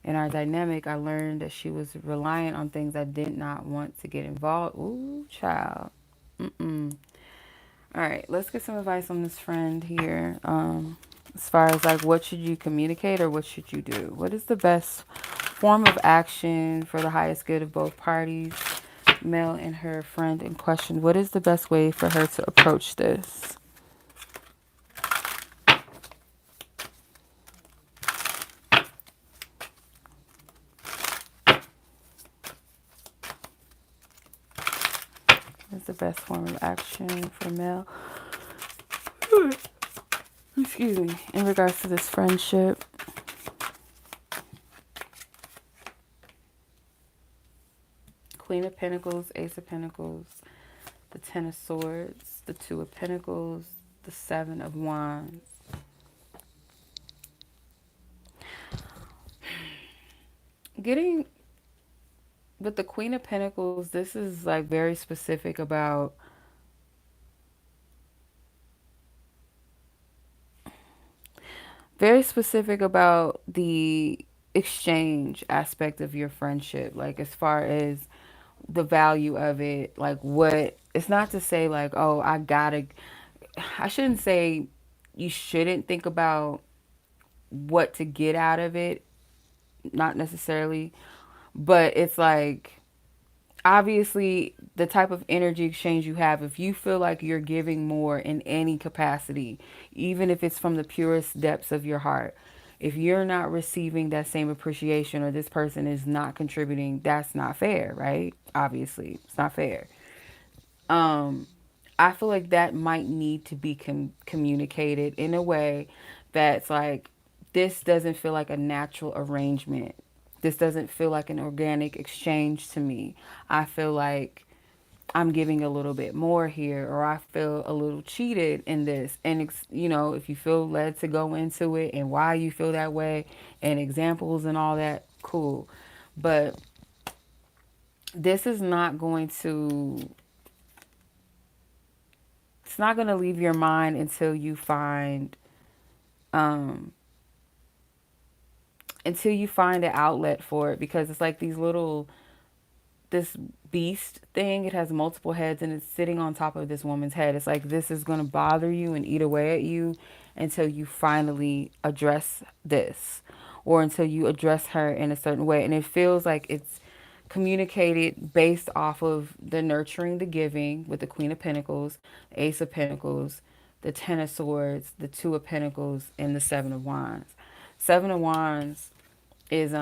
In our dynamic, I learned that she was reliant on things I did not want to get involved. Ooh, child. Mm-mm. All right, let's get some advice on this friend here. As far as like, what should you communicate or what should you do? What is the best form of action for the highest good of both parties? Mel and her friend in question. What is the best way for her to approach this? What's the best form of action for Mel? Excuse me. In regards to this friendship. Queen of Pentacles, Ace of Pentacles, the Ten of Swords, the Two of Pentacles, the Seven of Wands. Getting with the Queen of Pentacles, this is like very specific about the exchange aspect of your friendship, like as far as the value of it, like what it's not to say like, oh, I shouldn't say you shouldn't think about what to get out of it, not necessarily, but it's like obviously the type of energy exchange you have, if you feel like you're giving more in any capacity, even if it's from the purest depths of your heart, if you're not receiving that same appreciation or this person is not contributing, that's not fair, right? Obviously it's not fair. um I feel like that might need to be communicated in a way that's like, this doesn't feel like a natural arrangement. This doesn't feel like an organic exchange to me. I feel like I'm giving a little bit more here, or I feel a little cheated in this. And, if you feel led to go into it and why you feel that way and examples and all that, cool. But this is not going to, it's not going to leave your mind um, until you find an outlet for it, because it's like this beast thing, it has multiple heads and it's sitting on top of this woman's head. It's like this is going to bother you and eat away at you until you finally address this, or until you address her in a certain way. And it feels like it's communicated based off of the nurturing, the giving with the Queen of Pentacles, Ace of Pentacles, the Ten of Swords, the Two of Pentacles, and the Seven of Wands. Seven of Wands is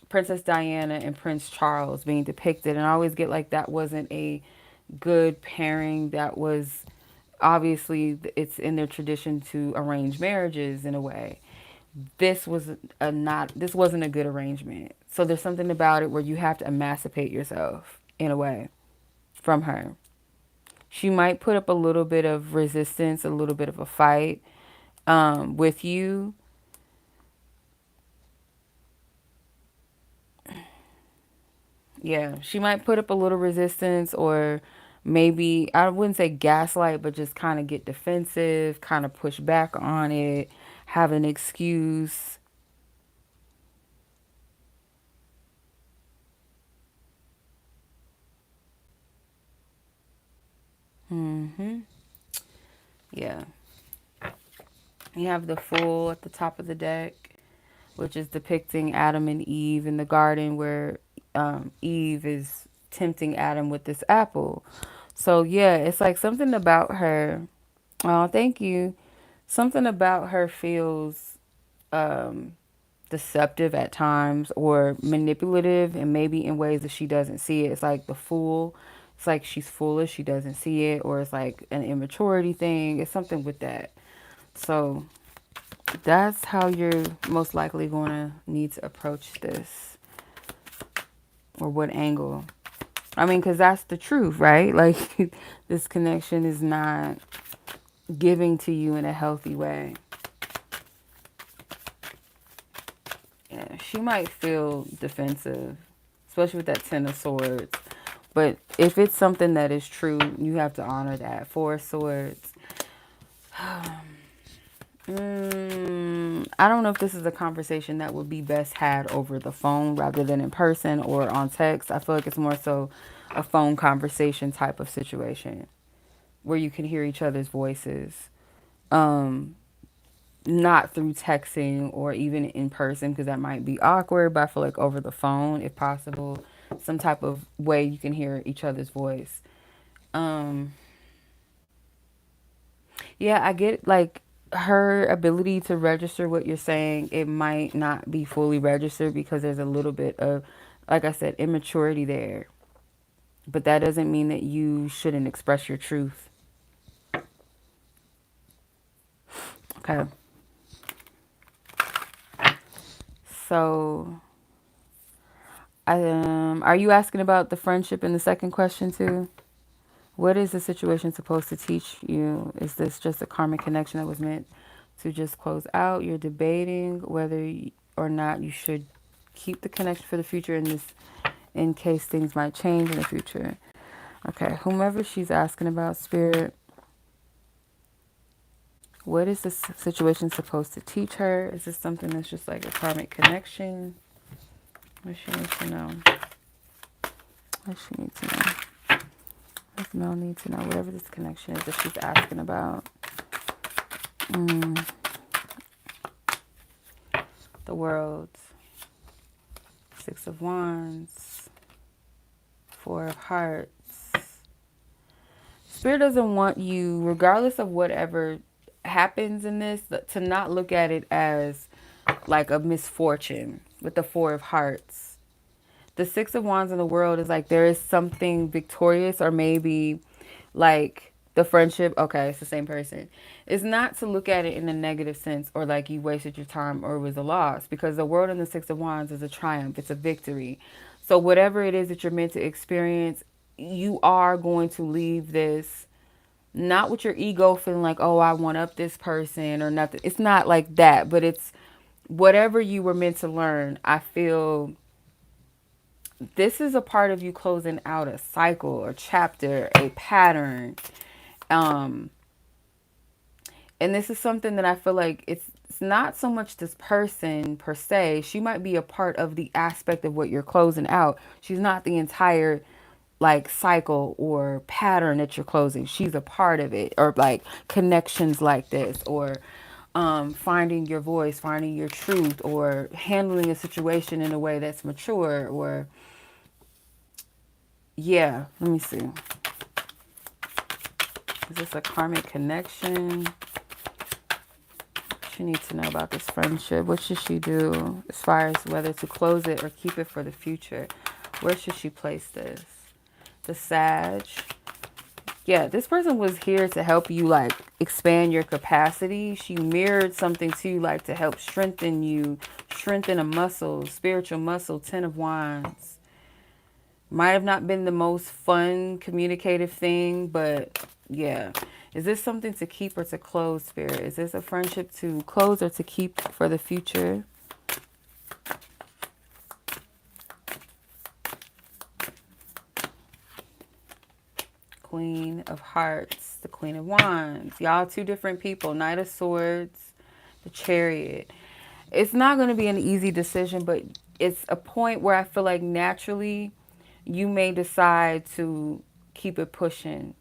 Princess Diana and Prince Charles being depicted, and I always get like that wasn't a good pairing. That was obviously, it's in their tradition to arrange marriages in a way. This wasn't a good arrangement. So there's something about it where you have to emancipate yourself in a way from her. She might put up a little bit of resistance, a little bit of a fight with you. Yeah, she might put up a little resistance, or maybe, I wouldn't say gaslight, but just kind of get defensive, kind of push back on it. have an excuse. Yeah. You have the Fool at the top of the deck, which is depicting Adam and Eve in the garden where Eve is tempting Adam with this apple. So, yeah, it's like something about her. Oh, thank you. Something about her feels um, deceptive at times or manipulative, and maybe in ways that she doesn't see it. It's like the Fool. It's like she's foolish, she doesn't see it, or it's like an immaturity thing. It's something with that. So that's how you're most likely going to need to approach this, or what angle. I mean, because that's the truth, right? Like, this connection is not giving to you in a healthy way. Yeah, she might feel defensive, especially with that Ten of Swords. But if it's something that is true, you have to honor that. Four of Swords. I don't know if this is a conversation that would be best had over the phone rather than in person or on text. I feel like it's more so a phone conversation type of situation where you can hear each other's voices. Not through texting or even in person, because that might be awkward, but I feel like over the phone, if possible, some type of way you can hear each other's voice. Um, yeah, I get like her ability to register what you're saying. It might not be fully registered because there's a little bit of, like I said, immaturity there. But that doesn't mean that you shouldn't express your truth. Okay. So, are you asking about the friendship in the second question too? What is the situation supposed to teach you? Is this just a karmic connection that was meant to just close out? You're debating whether or not you should keep the connection for the future in case things might change in the future. Okay, whomever she's asking about, Spirit, what is this situation supposed to teach her? Is this something that's just like a karmic connection? What she needs to know? What she needs to know? What does Mel need to know? Whatever this connection is that she's asking about. The World. Six of Wands. Four of Hearts. Spirit doesn't want you, regardless of whatever happens in this, to not look at it as like a misfortune with the Four of Hearts. The Six of Wands in the World is like there is something victorious, or maybe like the friendship. Okay, it's the same person. It's not to look at it in a negative sense or like you wasted your time or it was a loss, because the World and the Six of Wands is a triumph. It's a victory. So whatever it is that you're meant to experience, you are going to leave this not with your ego feeling like, oh, I want up this person or nothing. It's not like that, but it's whatever you were meant to learn. I feel this is a part of you closing out a cycle or chapter, a pattern. Um, and this is something that I feel like it's not so much this person per se. She might be a part of the aspect of what you're closing out. She's not the entire like cycle or pattern that you're closing. She's a part of it, or like connections like this, or finding your voice, finding your truth, or handling a situation in a way that's mature, or yeah, let me see. Is this a karmic connection? She needs to know about this friendship. What should she do as far as whether to close it or keep it for the future? Where should she place this? The Sag. Yeah, this person was here to help you like expand your capacity. She mirrored something to you like to help strengthen you, strengthen a muscle, spiritual muscle. Ten of Wands. Might have not been the most fun communicative thing, but yeah. Is this something to keep or to close, Spirit? Is this a friendship to close or to keep for the future? Queen of Hearts, the Queen of Wands. Y'all two different people. Knight of Swords, the Chariot. It's not going to be an easy decision, but it's a point where I feel like naturally you may decide to keep it pushing.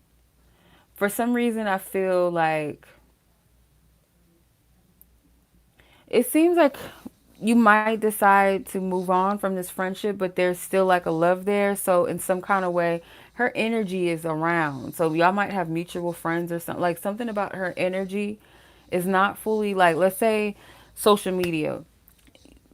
For some reason, I feel like it seems like you might decide to move on from this friendship, but there's still like a love there. So in some kind of way, her energy is around. So y'all might have mutual friends or something. Like something about her energy is not fully like, let's say social media.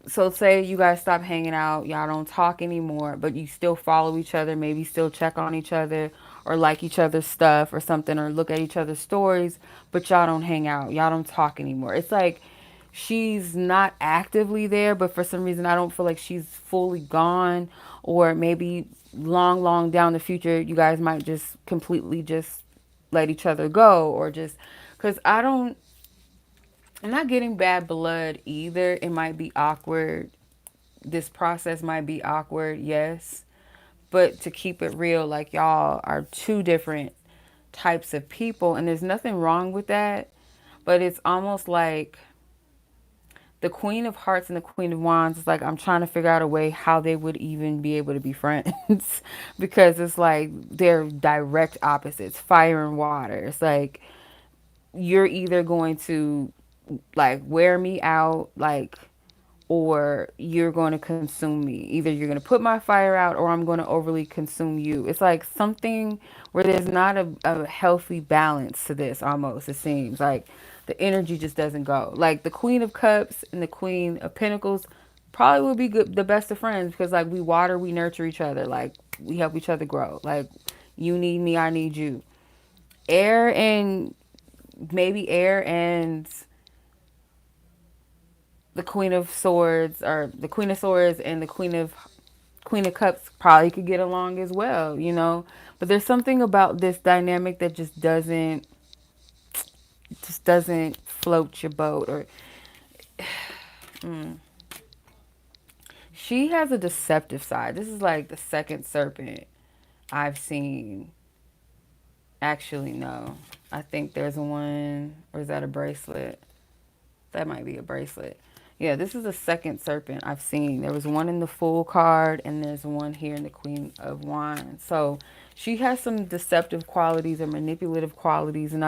So say you guys stop hanging out, y'all don't talk anymore, but you still follow each other, maybe still check on each other or like each other's stuff or something or look at each other's stories, but y'all don't hang out, y'all don't talk anymore. It's like she's not actively there, but for some reason I don't feel like she's fully gone, or maybe long down the future you guys might just completely just let each other go, or just because I'm not getting bad blood either. It might be awkward. This process might be awkward, yes. But to keep it real, like y'all are two different types of people, and there's nothing wrong with that. But it's almost like the Queen of Hearts and the Queen of Wands is like, I'm trying to figure out a way how they would even be able to be friends because it's like they're direct opposites, fire and water. It's like you're either going to like wear me out, like, or you're going to consume me. Either you're going to put my fire out or I'm going to overly consume you. It's like something where there's not a healthy balance to this almost, it seems. Like the energy just doesn't go. Like the Queen of Cups and the Queen of Pentacles probably would be good, the best of friends, because like we water, we nurture each other. Like we help each other grow. Like you need me, I need you. Air and maybe air and the Queen of Swords, or the Queen of Swords and the Queen of Cups probably could get along as well, you know. But there's something about this dynamic that just doesn't float your boat. Or she has a deceptive side. This is like the second serpent I've seen. Actually, no. I think there's one, or is that a bracelet? That might be a bracelet. Yeah, this is the second serpent I've seen. There was one in the Fool card, and there's one here in the Queen of Wands. So she has some deceptive qualities or manipulative qualities, and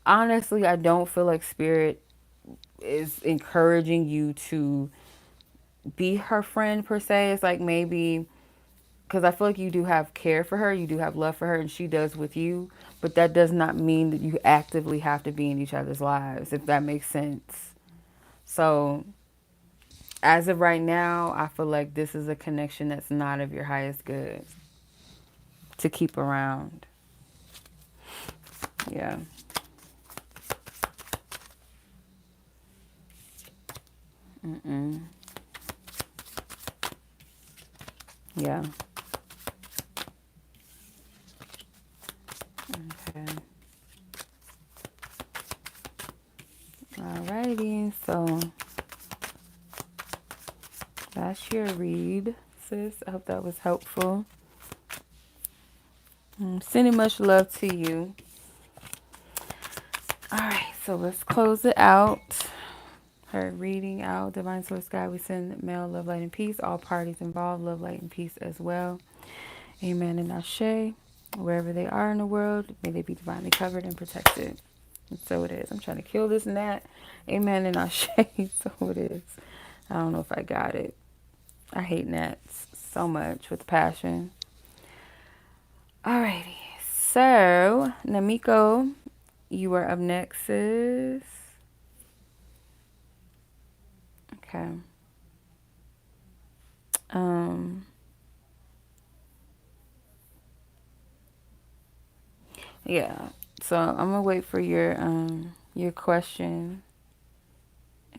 honestly, I don't feel like Spirit is encouraging you to be her friend per se. It's like maybe because I feel like you do have care for her, you do have love for her, and she does with you. But that does not mean that you actively have to be in each other's lives, if that makes sense. So as of right now, I feel like this is a connection that's not of your highest good to keep around. Yeah. Mm-mm. Yeah. Okay. Alrighty. So that's your read, sis. I hope that was helpful. Sending much love to you. Alright, so let's close it out. Her reading out. Divine Source God, we send mail, love, light, and peace. All parties involved, love, light, and peace as well. Amen and Ashe. Wherever they are in the world, may they be divinely covered and protected. And so it is. I'm trying to kill this gnat. Amen and Ashe. So it is. I don't know if I got it. I hate gnats so much with passion. Alrighty. So, Namiko, you are up next, sis. Okay. Yeah. So I'm gonna wait for your question,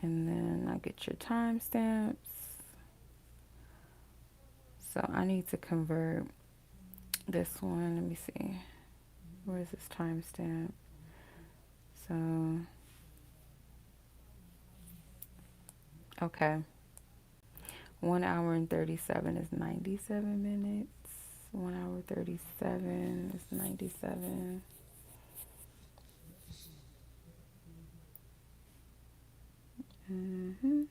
and then I'll get your timestamps. So I need to convert this one. Let me see. Where is this timestamp? So okay. 1 hour and 37 is 97 minutes. 1 hour 37 is 97. And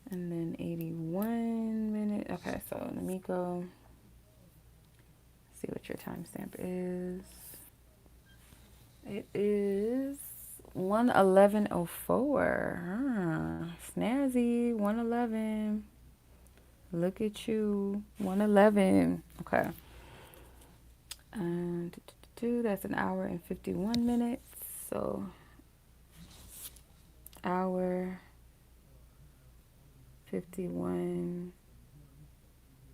then 81 minutes. Okay, so Namiko, see what your timestamp is. It is 1:11:04. Snazzy, 1:11. Look at you, 1:11. Okay. And that's an hour and 51 minutes. So, hour 51.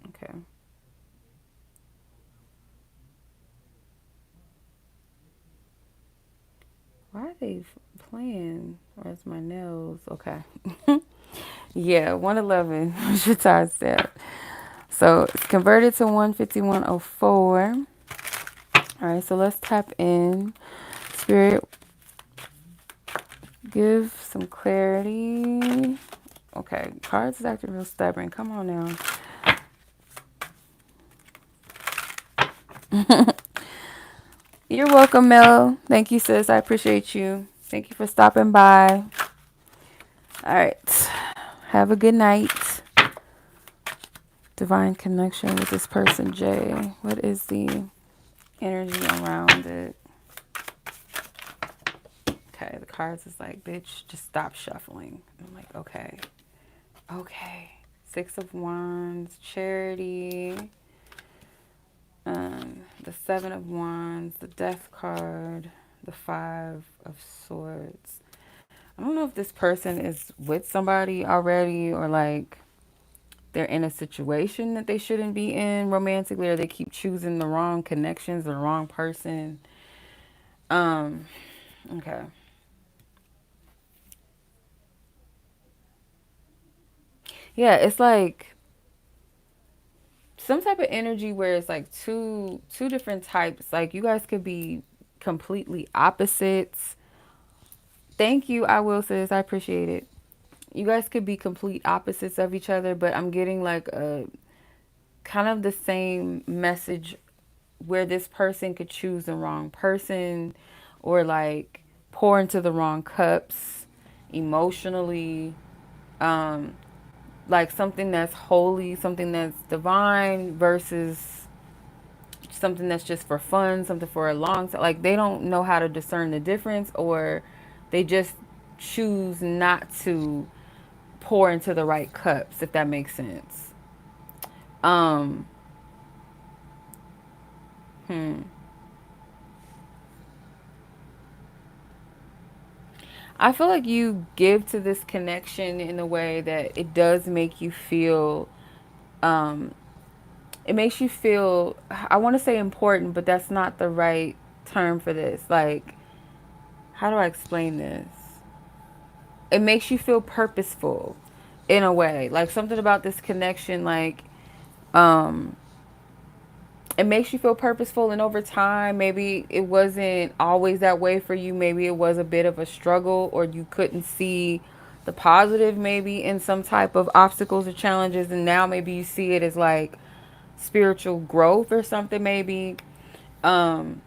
Okay. Why are they playing? Where's my nails? Okay. Yeah, 1:11 was your time step. So it's converted to 1:51:04. All right, so let's tap in. Spirit, give some clarity. Okay, cards is acting real stubborn. Come on now. You're welcome, Mel. Thank you, sis. I appreciate you. Thank you for stopping by. All right. Have a good night. Divine connection with this person, Jay. What is the energy around it? Okay, the cards is like, bitch, just stop shuffling. I'm like, okay. Okay. 6 of Wands, charity. The 7 of Wands, the Death card, the 5 of Swords. I don't know if this person is with somebody already or like they're in a situation that they shouldn't be in romantically, or they keep choosing the wrong connections, the wrong person. Okay. Yeah, it's like some type of energy where it's like two different types. Like you guys could be completely opposites. Thank you, I will, sis. I appreciate it. You guys could be complete opposites of each other, but I'm getting like a kind of the same message where this person could choose the wrong person or like pour into the wrong cups emotionally. Um, like something that's holy, something that's divine versus something that's just for fun, something for a long time. Like they don't know how to discern the difference, or they just choose not to pour into the right cups, if that makes sense. Um, hmm. I feel like you give to this connection in a way that it does make you feel, um, it makes you feel, I want to say important, but that's not the right term for this. Like, how do I explain this? It makes you feel purposeful in a way. Like something about this connection, like, um, it makes you feel purposeful, and over time maybe it wasn't always that way for you. Maybe it was a bit of a struggle, or you couldn't see the positive maybe in some type of obstacles or challenges, and now maybe you see it as like spiritual growth or something maybe. um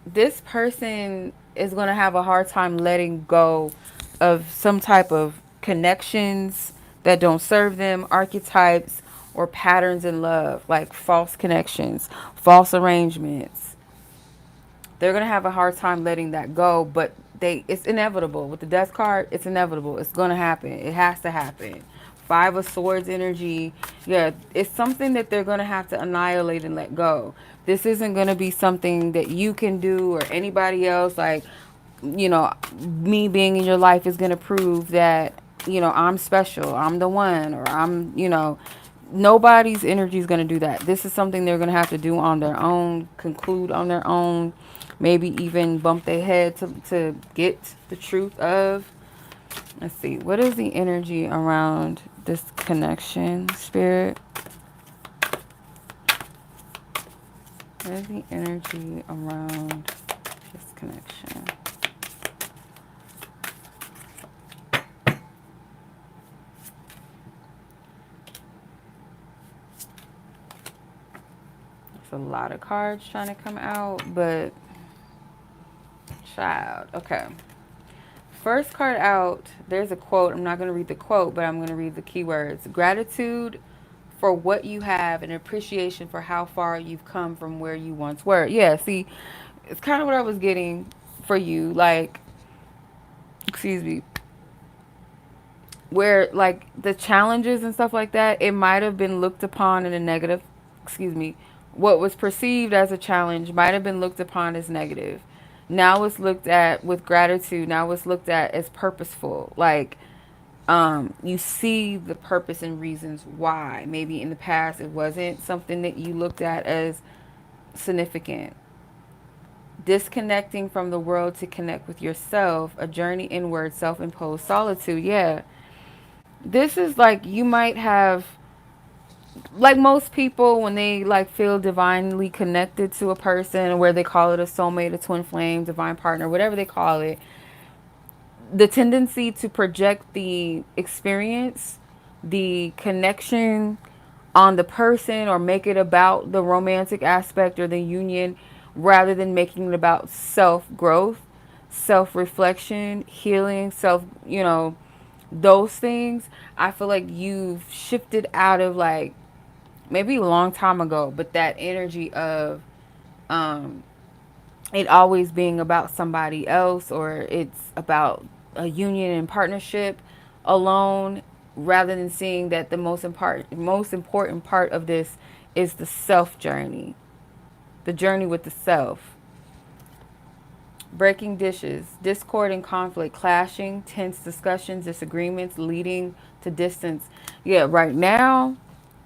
this person is going to have a hard time letting go of some type of connections that don't serve them, archetypes or patterns in love, like false connections, false arrangements. They're going to have a hard time letting that go, but it's inevitable. With the death card, it's inevitable. It's going to happen. It has to happen. 5 of Swords energy. Yeah, it's something that they're going to have to annihilate and let go. This isn't going to be something that you can do or anybody else. Like, me being in your life is going to prove that, I'm special. I'm the one, or nobody's energy is going to do that. This is something they're going to have to do on their own, conclude on their own, maybe even bump their head to get the truth of. Let's see. What is the energy around this connection, Spirit? What is the energy around this connection? There's a lot of cards trying to come out, but child. Okay. first card out, there's a quote. I'm not going to read the quote, but I'm going to read the keywords. Gratitude for what you have and appreciation for how far you've come from where you once were. Yeah, see, it's kind of what I was getting for you. Like, excuse me, where like the challenges and stuff like that, it might have been looked upon in a negative, excuse me, what was perceived as a challenge might have been looked upon as negative. Now it's looked at with gratitude. Now it's looked at as purposeful. Like, you see the purpose and reasons why. Maybe in the past it wasn't something that you looked at as significant. Disconnecting from the world to connect with yourself, a journey inward, self-imposed solitude. Yeah, this is like you might have, like most people when they like feel divinely connected to a person, where they call it a soulmate, a twin flame, divine partner, whatever they call it, the tendency to project the experience, the connection on the person, or make it about the romantic aspect or the union, rather than making it about self growth, self reflection, healing, self, those things. I feel like you've shifted out of, like, maybe a long time ago, but that energy of um it always being about somebody else, or it's about a union and partnership alone, rather than seeing that the most important part of this is the self journey, the journey with the self. Breaking dishes, discord and conflict, clashing, tense discussions, disagreements leading to distance. Yeah, right now,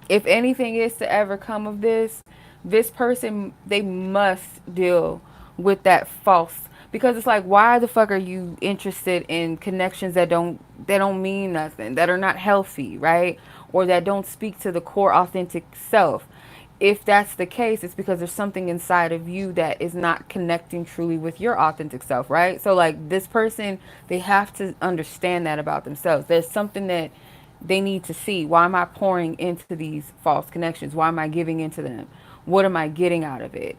if anything is to ever come of this, this person, they must deal with that false, because it's like, why the fuck are you interested in connections that don't mean nothing, that are not healthy, right? Or that don't speak to the core authentic self. If that's the case, it's because there's something inside of you that is not connecting truly with your authentic self, right? So like this person, they have to understand that about themselves. There's something that they need to see. Why am I pouring into these false connections? Why am I giving into them? What am I getting out of it?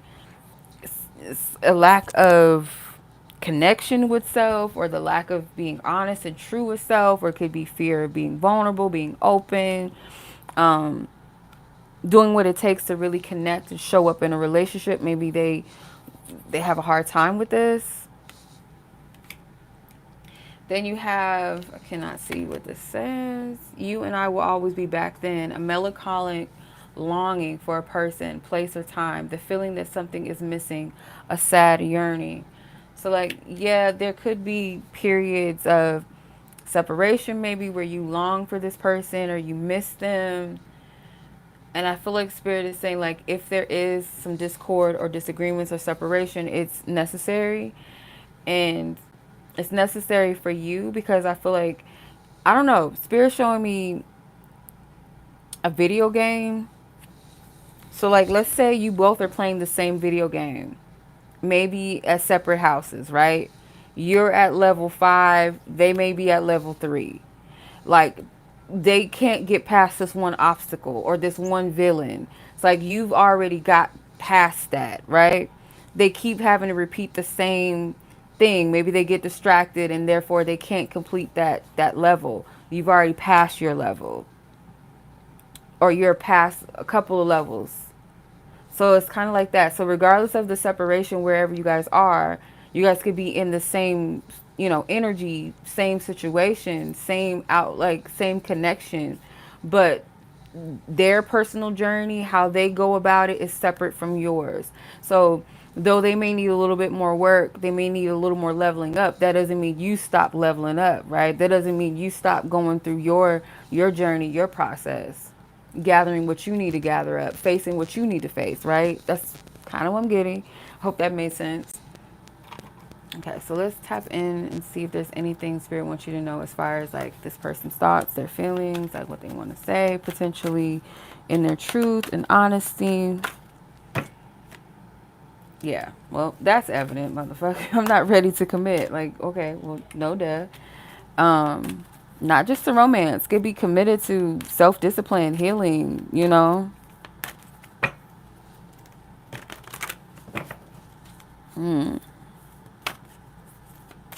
It's a lack of connection with self, or the lack of being honest and true with self, or it could be fear of being vulnerable, being open, um, doing what it takes to really connect and show up in a relationship. Maybe they have a hard time with this. Then you have, I cannot see what this says. You and I will always be back then. A melancholic longing for a person, place, or time. The feeling that something is missing. A sad yearning. So like, yeah, there could be periods of separation maybe where you long for this person or you miss them. And I feel like Spirit is saying, like, if there is some discord or disagreements or separation, it's necessary. And it's necessary for you, because I feel like, I don't know, Spirit showing me a video game. So like, let's say you both are playing the same video game, maybe at separate houses, right? You're at level 5, they may be at level 3. Like, they can't get past this one obstacle or this one villain. It's like you've already got past that, right? They keep having to repeat the same thing. Maybe they get distracted and therefore they can't complete that level. You've already passed your level, or you're past a couple of levels. So it's kind of like that. So regardless of the separation, wherever you guys could be in the same, energy, same situation, same same connection, but their personal journey, how they go about it, is separate from yours. So though they may need a little bit more work, they may need a little more leveling up, that doesn't mean you stop leveling up, right? That doesn't mean you stop going through your journey, your process, gathering what you need to gather up, facing what you need to face, right? That's kind of what I'm getting. Hope that made sense. Okay, so let's tap in and see if there's anything Spirit wants you to know as far as like this person's thoughts, their feelings, like what they want to say, potentially in their truth and honesty. Yeah, well, that's evident, motherfucker. I'm not ready to commit. Like, okay, well, no duh. Not just to romance. Could be committed to self-discipline, healing,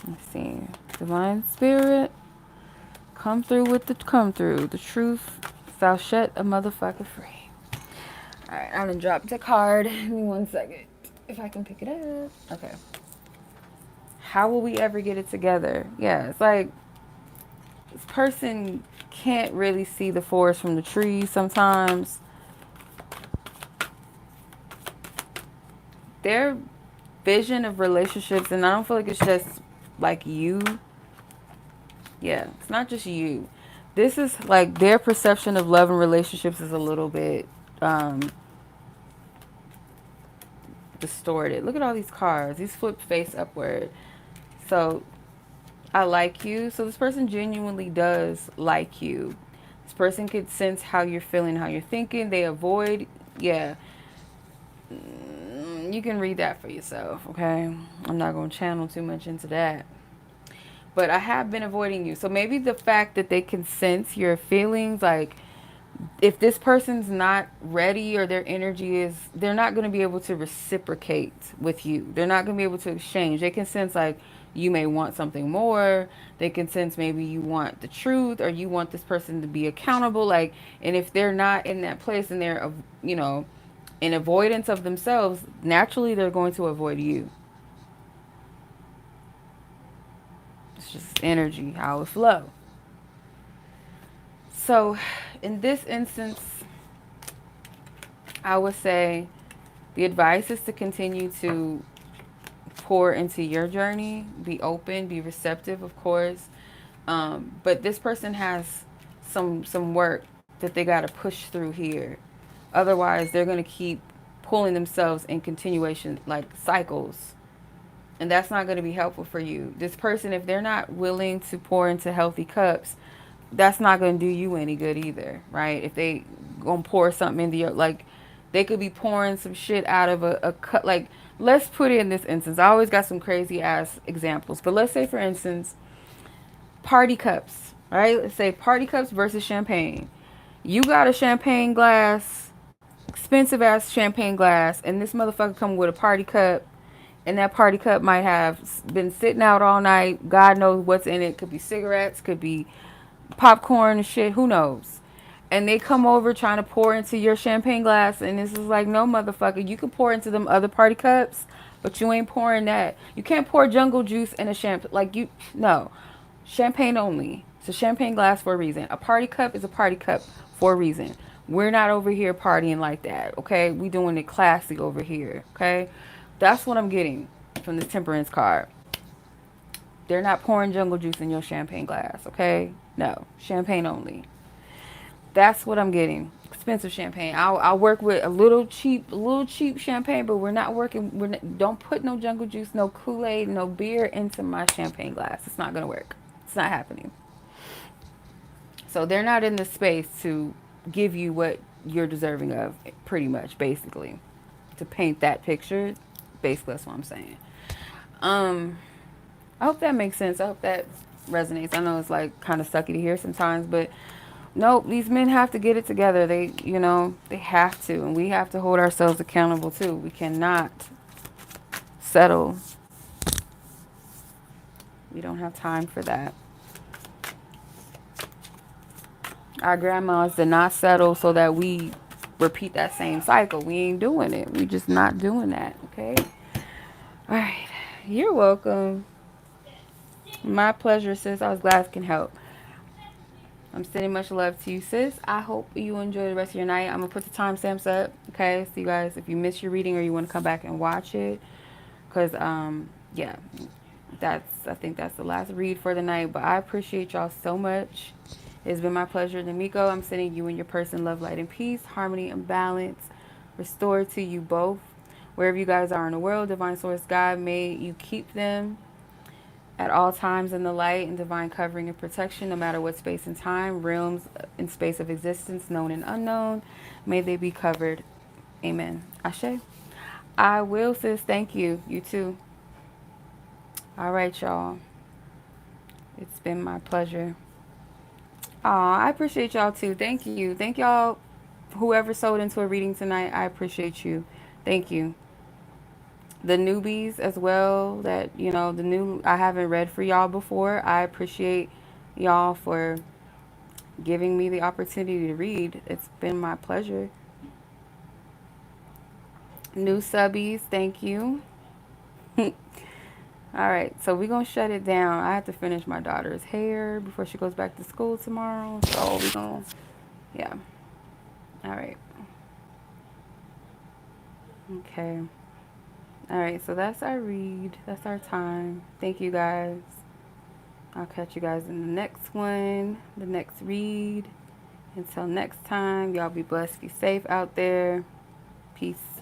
Let's see. Divine Spirit, come through with the come through. The truth shall set a motherfucker free. Alright, I'm gonna drop the card. Give me 1 second. If I can pick it up. Okay. How will we ever get it together? Yeah, it's like this person can't really see the forest from the trees sometimes. Their vision of relationships, and I don't feel like it's just like you. Yeah, it's not just you. This is like their perception of love and relationships is a little bit distorted. Look at all these cards. These flip face upward. So I like you. So this person genuinely does like you. This person could sense how you're feeling, how you're thinking. They avoid, yeah. You can read that for yourself, okay? I'm not going to channel too much into that. But I have been avoiding you. So maybe the fact that they can sense your feelings, like if this person's not ready or their energy is, they're not going to be able to reciprocate with you. They're not going to be able to exchange. They can sense like you may want something more. They can sense maybe you want the truth or you want this person to be accountable. Like, and if they're not in that place and they're, you know, in avoidance of themselves, naturally they're going to avoid you. It's just energy, how it flows. So in this instance, I would say the advice is to continue to pour into your journey. Be open, be receptive, of course. But this person has some work that they got to push through here. Otherwise, they're going to keep pulling themselves in continuation, like cycles. And that's not going to be helpful for you. This person, if they're not willing to pour into healthy cups, that's not going to do you any good either, right? If they going to pour something into your, like, they could be pouring some shit out of a cup. Like, let's put it in this instance. I always got some crazy ass examples. But let's say, for instance, party cups, right? Let's say party cups versus champagne. You got a champagne glass, expensive ass champagne glass, and this motherfucker come with a party cup, and that party cup might have been sitting out all night. God knows what's in it. Could be cigarettes, could be popcorn and shit, who knows. And they come over trying to pour into your champagne glass, and this is like, no, motherfucker, you can pour into them other party cups, but you ain't pouring that. You can't pour jungle juice in a champagne, like, you, no. Champagne only. It's a champagne glass for a reason. A party cup is a party cup for a reason. We're not over here partying like that, okay? We doing it classy over here, okay? That's what I'm getting from this temperance card. They're not pouring jungle juice in your champagne glass, okay? No, champagne only. That's what I'm getting. Expensive champagne. I'll work with a little cheap champagne, but we're not working. Don't put no jungle juice, no Kool-Aid, no beer into my champagne glass. It's not gonna work. It's not happening. So they're not in the space to give you what you're deserving of, pretty much, basically. To paint that picture, basically that's what I'm saying. I hope that makes sense. I hope that resonates. I know it's like kind of sucky to hear sometimes, but nope, these men have to get it together. They, you know, they have to, and we have to hold ourselves accountable too. We cannot settle. We don't have time for that. Our grandmas did not settle so that we repeat that same cycle. We ain't doing it. We just not doing that, okay? All right. You're welcome. My pleasure, sis. I was glad I can help. I'm sending much love to you, sis. I hope you enjoy the rest of your night. I'm going to put the timestamps up, okay? So you guys, if you miss your reading or you want to come back and watch it, because, yeah, I think that's the last read for the night. But I appreciate y'all so much. It's been my pleasure. Namiko, I'm sending you and your person love, light, and peace, harmony, and balance restored to you both. Wherever you guys are in the world, divine source God, may you keep them at all times in the light and divine covering and protection, no matter what space and time, realms and space of existence, known and unknown. May they be covered. Amen. Ashe. I will, sis. Thank you. You too. All right, y'all. It's been my pleasure. Aw, I appreciate y'all too. Thank you. Thank y'all, whoever sold into a reading tonight. I appreciate you. Thank you. the newbies as well that, you know, the new I haven't read for y'all before. I appreciate y'all for giving me the opportunity to read. It's been my pleasure. New subbies, thank you. All right, so we're gonna shut it down. I have to finish my daughter's hair before she goes back to school tomorrow. So we're gonna, yeah. All right. Okay. All right, so that's our read. That's our time. Thank you guys. I'll catch you guys in the next one, the next read. Until next time, y'all be blessed, be safe out there. Peace.